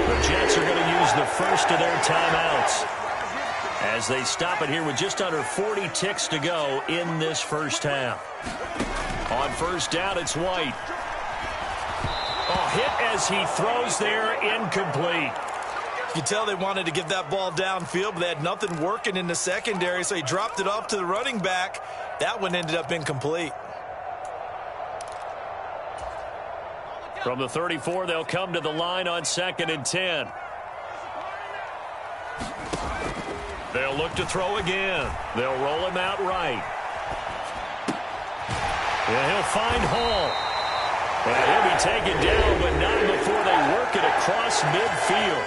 The Jets are going to use the first of their timeouts as they stop it here with just under 40 ticks to go in this first half. On 1st down, it's White. Oh, hit as he throws there, incomplete. You can tell they wanted to get that ball downfield, but they had nothing working in the secondary, so he dropped it off to the running back. That one ended up incomplete. From the 34, they'll come to the line on 2nd and 10. They'll look to throw again. They'll roll him out right. And he'll find Hall. And he'll be taken down, but not before they work it across midfield.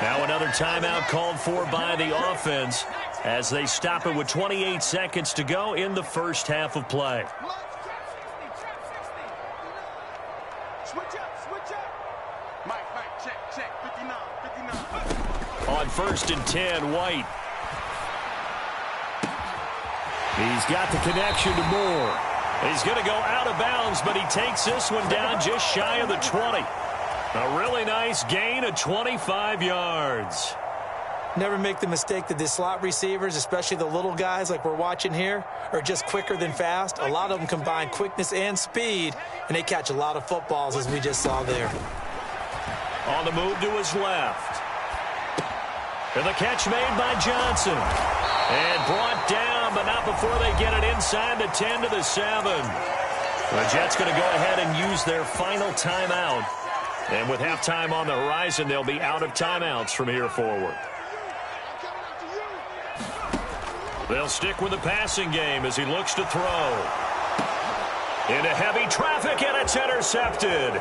Now another timeout called for by the offense as they stop it with 28 seconds to go in the first half of play. 1st and 10, White. He's got the connection to Moore. He's going to go out of bounds, but he takes this one down just shy of the 20. A really nice gain of 25 yards. Never make the mistake that the slot receivers, especially the little guys like we're watching here, are just quicker than fast. A lot of them combine quickness and speed, and they catch a lot of footballs, as we just saw there. On the move to his left. And the catch made by Johnson. And brought down, but not before they get it inside the 10 to the 7. The Jets going to go ahead and use their final timeout. And with halftime on the horizon, they'll be out of timeouts from here forward. They'll stick with the passing game as he looks to throw. Into heavy traffic, and it's intercepted.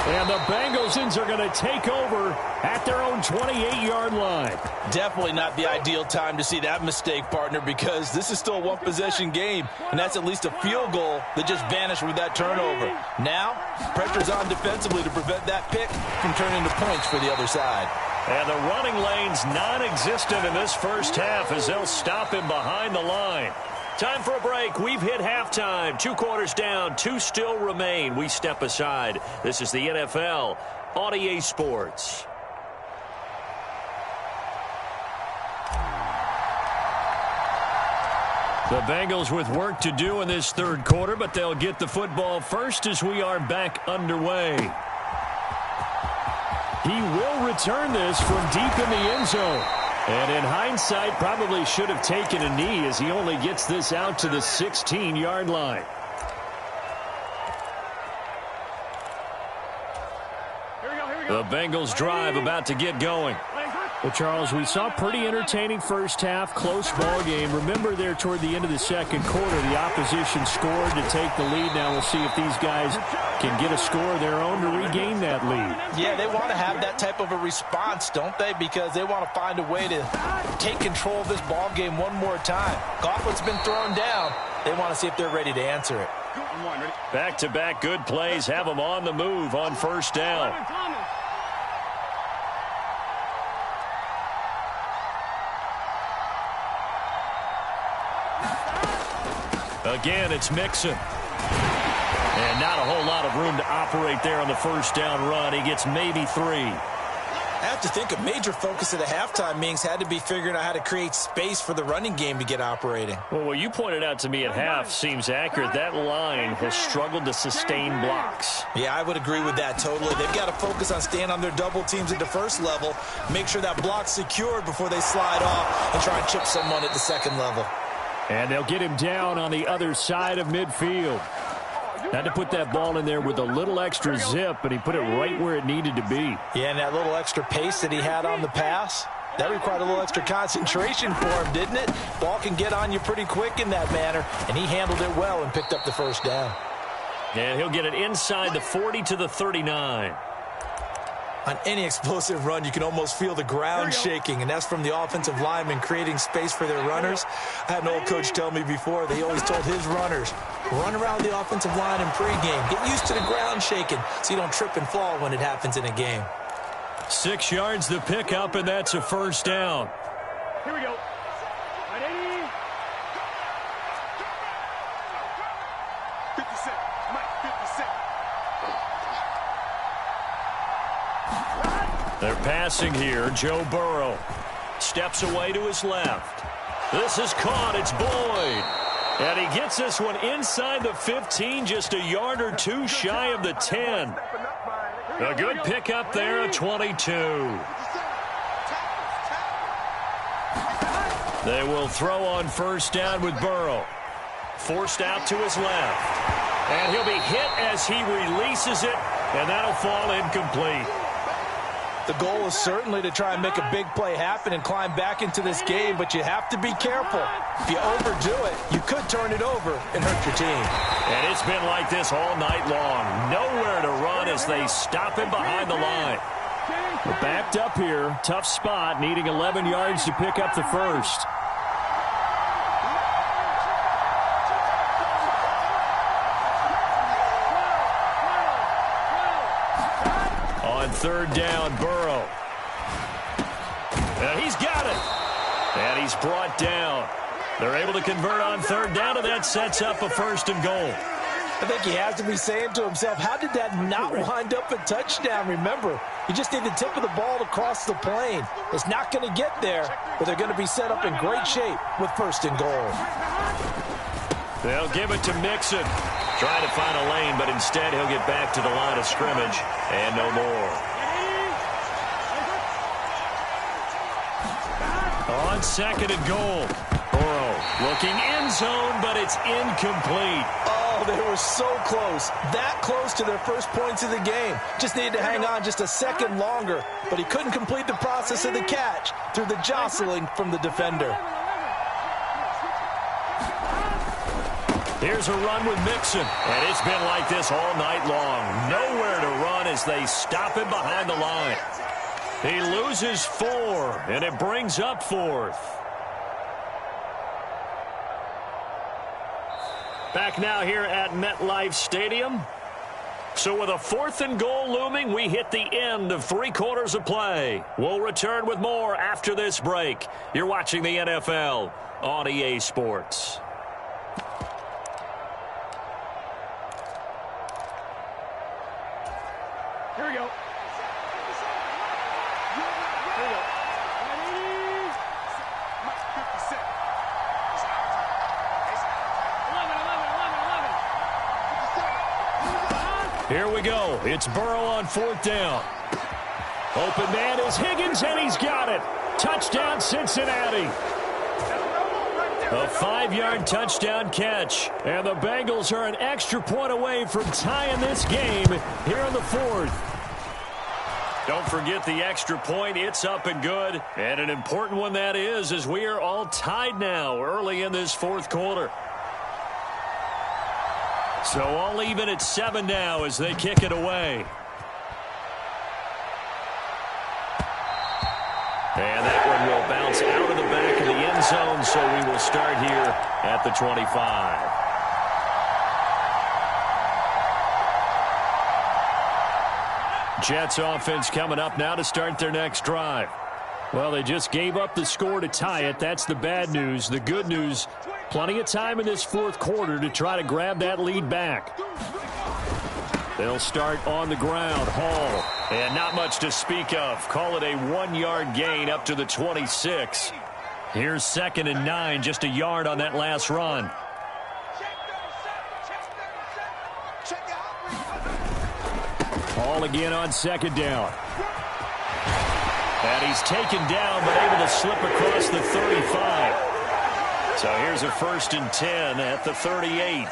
And the Bengals are going to take over at their own 28-yard line. Definitely not the ideal time to see that mistake, partner, because this is still a one-possession game, and that's at least a field goal that just vanished with that turnover. Now, pressure's on defensively to prevent that pick from turning into points for the other side. And the running lane's non-existent in this first half as they'll stop him behind the line. Time for a break. We've hit halftime. 2 quarters down. 2 still remain. We step aside. This is the NFL on EA Sports. The Bengals with work to do in this third quarter, but they'll get the football first as we are back underway. He will return this from deep in the end zone. And in hindsight, probably should have taken a knee as he only gets this out to the 16-yard line. The Bengals drive about to get going. Well, Charles, we saw pretty entertaining first half, close ball game. Remember there toward the end of the second quarter, the opposition scored to take the lead. Now we'll see if these guys can get a score of their own to regain that lead. Yeah, they want to have that type of a response, don't they? Because they want to find a way to take control of this ball game one more time. Gauntlet's been thrown down. They want to see if they're ready to answer it. Back-to-back good plays have them on the move on first down. Again, it's Mixon. And not a whole lot of room to operate there on the first down run. He gets maybe 3. I have to think a major focus of the halftime meetings had to be figuring out how to create space for the running game to get operating. Well, what you pointed out to me at half seems accurate. That line has struggled to sustain blocks. Yeah, I would agree with that totally. They've got to focus on staying on their double teams at the first level, make sure that block's secured before they slide off and try and chip someone at the second level. And they'll get him down on the other side of midfield. Had to put that ball in there with a little extra zip, but he put it right where it needed to be. Yeah, and that little extra pace that he had on the pass, that required a little extra concentration for him, didn't it? Ball can get on you pretty quick in that manner, and he handled it well and picked up the first down. And he'll get it inside the 40 to the 39. On any explosive run, you can almost feel the ground shaking, and that's from the offensive linemen creating space for their runners. I had an old coach tell me before, they always told his runners, run around the offensive line in pregame. Get used to the ground shaking so you don't trip and fall when it happens in a game. 6 yards the pickup, and that's a first down. Here we go. Ready? 50 Cent. Mike, 50 Cent. They're passing here. Joe Burrow steps away to his left. This is caught. It's Boyd. And he gets this one inside the 15, just a yard or 2 shy of the 10. A good pickup there at 22. They will throw on first down with Burrow. Forced out to his left. And he'll be hit as he releases it, and that'll fall incomplete. The goal is certainly to try and make a big play happen and climb back into this game, but you have to be careful. If you overdo it, you could turn it over and hurt your team. And it's been like this all night long. Nowhere to run as they stop him behind the line. We're backed up here. Tough spot, needing 11 yards to pick up the first. third down, Burrow. And he's got it. And he's brought down. They're able to convert on third down, and that sets up a first and goal. I think he has to be saying to himself, how did that not wind up a touchdown? Remember, you just need the tip of the ball to cross the plane. It's not going to get there, but they're going to be set up in great shape with first and goal. They'll give it to Mixon. Trying to find a lane, but instead he'll get back to the line of scrimmage and no more. On second and goal. Burrow looking end zone, but it's incomplete. Oh, they were so close. That close to their first points of the game. Just needed to hang on just a second longer, but he couldn't complete the process of the catch through the jostling from the defender. Here's a run with Mixon, and it's been like this all night long. Nowhere to run as they stop him behind the line. He loses 4, and it brings up 4th. Back now here at MetLife Stadium. So with a 4th and goal looming, we hit the end of 3 quarters of play. We'll return with more after this break. You're watching the NFL on EA Sports. Here we go. Here we go. It's Burrow on 4th down. Open man is Higgins, and he's got it. Touchdown, Cincinnati. A 5-yard touchdown catch. And the Bengals are an extra point away from tying this game here in the 4th. Don't forget the extra point. It's up and good. And an important one that is, as we are all tied now early in this 4th quarter. So all even at 7 now as they kick it away. And that one will bounce out of the back of the end zone, so we will start here at the 25. Jets offense coming up now to start their next drive. Well, they just gave up the score to tie it. That's the bad news. The good news, plenty of time in this 4th quarter to try to grab that lead back. They'll start on the ground. Hall. And not much to speak of. Call it a 1-yard gain up to the 26. Here's 2nd and 9. Just a yard on that last run. Hall again on 2nd down. And he's taken down, but able to slip across the 35. So here's a 1st and 10 at the 38.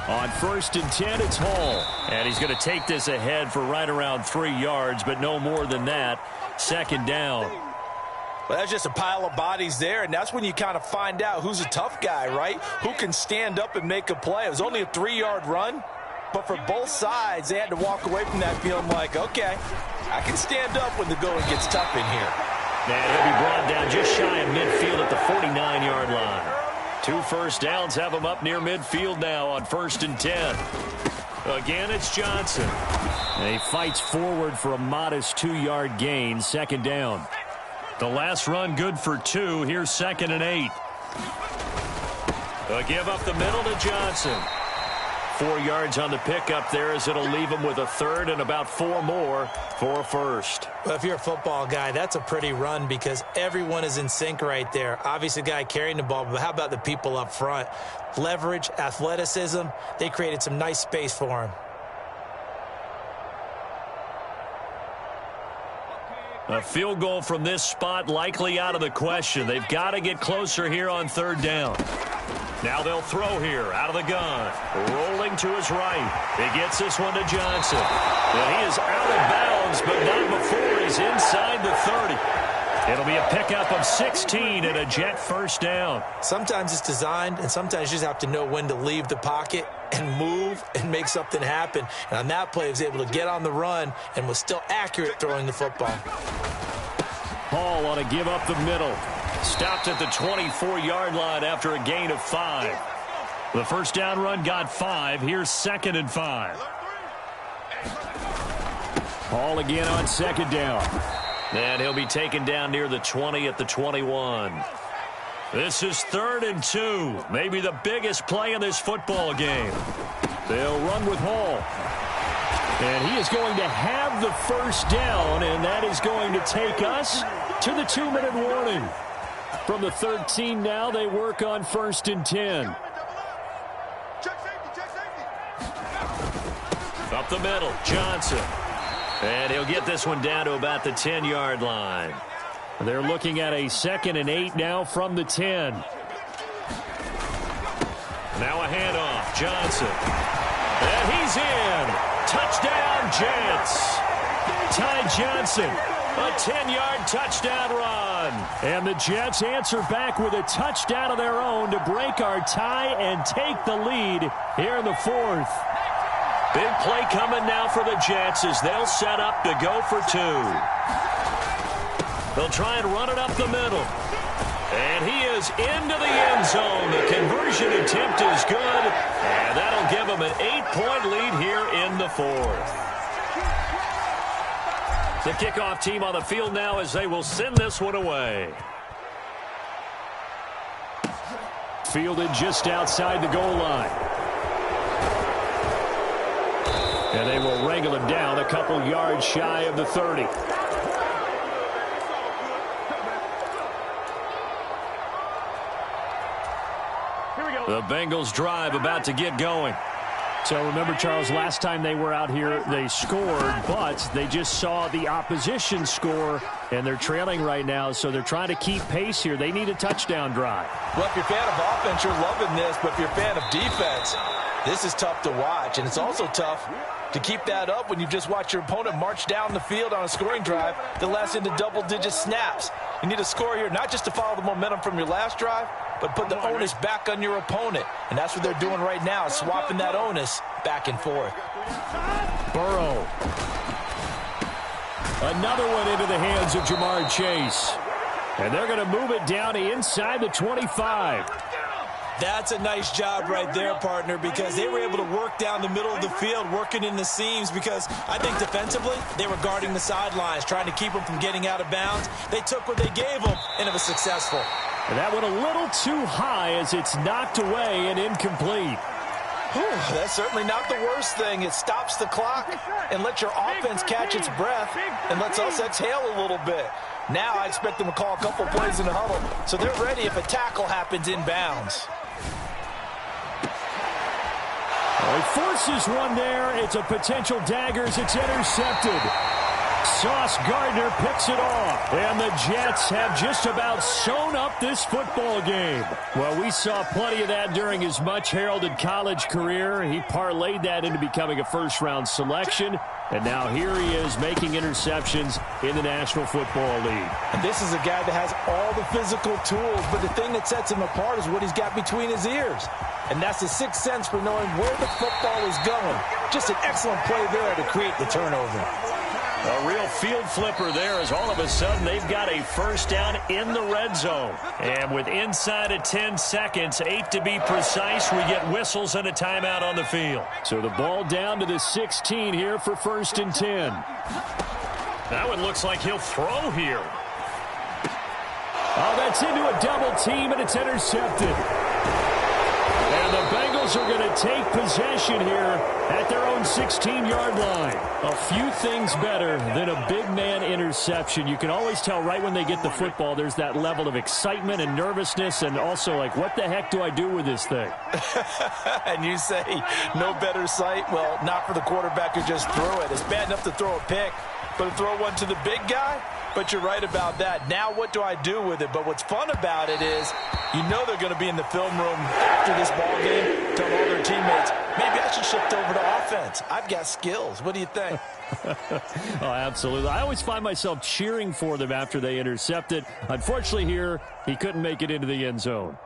On 1st and 10, it's Hall. And he's going to take this ahead for right around 3 yards, but no more than that. 2nd down. Well, that's just a pile of bodies there, and that's when you kind of find out who's a tough guy, right? Who can stand up and make a play. It was only a 3-yard run, but for both sides, they had to walk away from that feeling like, okay, I can stand up when the going gets tough in here. And he'll be brought down just shy of midfield at the 49-yard line. 2 first downs have him up near midfield now on 1st and 10. Again, it's Johnson. And he fights forward for a modest 2-yard gain, 2nd down. The last run good for 2. Here's 2nd and 8. A give up the middle to Johnson. 4 yards on the pickup there as it'll leave him with a 3rd and about 4 more for a 1st. Well, if you're a football guy, that's a pretty run because everyone is in sync right there. Obviously, the guy carrying the ball, but how about the people up front? Leverage, athleticism, they created some nice space for him. A field goal from this spot likely out of the question. They've got to get closer here on 3rd down. Now they'll throw here out of the gun. Rolling to his right. He gets this one to Johnson. And he is out of bounds, but not before he's inside the 30. It'll be a pickup of 16 and a Jet 1st down. Sometimes it's designed, and sometimes you just have to know when to leave the pocket and move and make something happen. And on that play, he was able to get on the run and was still accurate throwing the football. Hall on a give up the middle. Stopped at the 24-yard line after a gain of 5. The first down run got 5. Here's 2nd and 5. Hall again on 2nd down. And he'll be taken down near the 20 at the 21. This is 3rd and 2. Maybe the biggest play in this football game. They'll run with Hall. And he is going to have the first down, and that is going to take us to the 2-minute warning. From the 13 now, they work on 1st and 10. Up the middle, Johnson. And he'll get this one down to about the 10-yard line. They're looking at a 2nd and 8 now from the 10. Now a handoff, Johnson. And he's in. Touchdown, Jets. Ty Johnson, a 10-yard touchdown run. And the Jets answer back with a touchdown of their own to break our tie and take the lead here in the 4th. Big play coming now for the Jets as they'll set up to go for 2. They'll try and run it up the middle. And he is into the end zone. The conversion attempt is good. And that'll give them an 8-point lead here in the 4th. The kickoff team on the field now as they will send this one away. Fielded just outside the goal line. And they will wrangle him down a couple yards shy of the 30. The Bengals drive about to get going. So remember, Charles, last time they were out here, they scored, but they just saw the opposition score, and they're trailing right now, so they're trying to keep pace here. They need a touchdown drive. Well, if you're a fan of offense, you're loving this, but if you're a fan of defense, this is tough to watch, and it's also tough to keep that up when you just watch your opponent march down the field on a scoring drive that lasts into double-digit snaps. You need a score here, not just to follow the momentum from your last drive, but put the onus back on your opponent. And that's what they're doing right now, swapping that onus back and forth. Burrow. Another one into the hands of Jamar Chase. And they're going to move it down to inside the 25. That's a nice job right there, partner, because they were able to work down the middle of the field, working in the seams, because I think defensively they were guarding the sidelines, trying to keep them from getting out of bounds. They took what they gave them, and it was successful. And that went a little too high as it's knocked away and incomplete. That's certainly not the worst thing. It stops the clock and lets your offense catch its breath and lets us exhale a little bit. Now I expect them to call a couple plays in the huddle, so they're ready if a tackle happens inbounds. He forces one there. It's a potential dagger as it's intercepted. Sauce Gardner picks it off. And the Jets have just about sewn up this football game. Well, we saw plenty of that during his much-heralded college career. He parlayed that into becoming a first-round selection. And now here he is making interceptions in the National Football League. And this is a guy that has all the physical tools, but the thing that sets him apart is what he's got between his ears. And that's the sixth sense for knowing where the football is going. Just an excellent play there to create the turnover. A real field flipper there as all of a sudden they've got a first down in the red zone. And with inside of 10 seconds, 8 to be precise, we get whistles and a timeout on the field. So the ball down to the 16 here for 1st and 10. That one looks like he'll throw here. Oh, that's into a double team, and it's intercepted. And the Bengals are going to take possession here at their own 16-yard line. A few things better than a big man interception. You can always tell right when they get the football, there's that level of excitement and nervousness, and also like, what the heck do I do with this thing? And you say, no better sight? Well, not for the quarterback who just threw it. It's bad enough to throw a pick, but to throw one to the big guy? But you're right about that. Now what do I do with it? But what's fun about it is you know they're going to be in the film room after this ball game, telling all their teammates, maybe I should shift over to offense. I've got skills. What do you think? Oh, absolutely. I always find myself cheering for them after they intercept it. Unfortunately here, he couldn't make it into the end zone.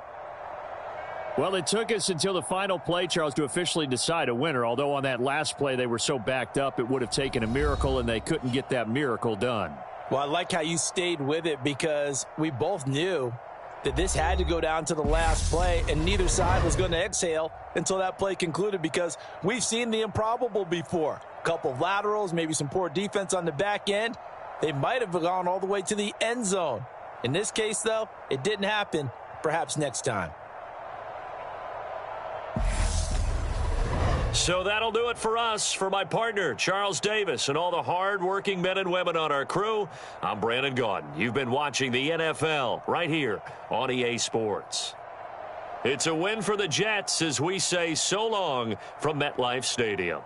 Well, it took us until the final play, Charles, to officially decide a winner. Although on that last play they were so backed up, it would have taken a miracle, and they couldn't get that miracle done. Well, I like how you stayed with it because we both knew that this had to go down to the last play, and neither side was going to exhale until that play concluded, because we've seen the improbable before. A couple of laterals, maybe some poor defense on the back end. They might have gone all the way to the end zone. In this case, though, it didn't happen. Perhaps next time. So that'll do it for us. For my partner, Charles Davis, and all the hard-working men and women on our crew, I'm Brandon Gaudin. You've been watching the NFL right here on EA Sports. It's a win for the Jets as we say so long from MetLife Stadium.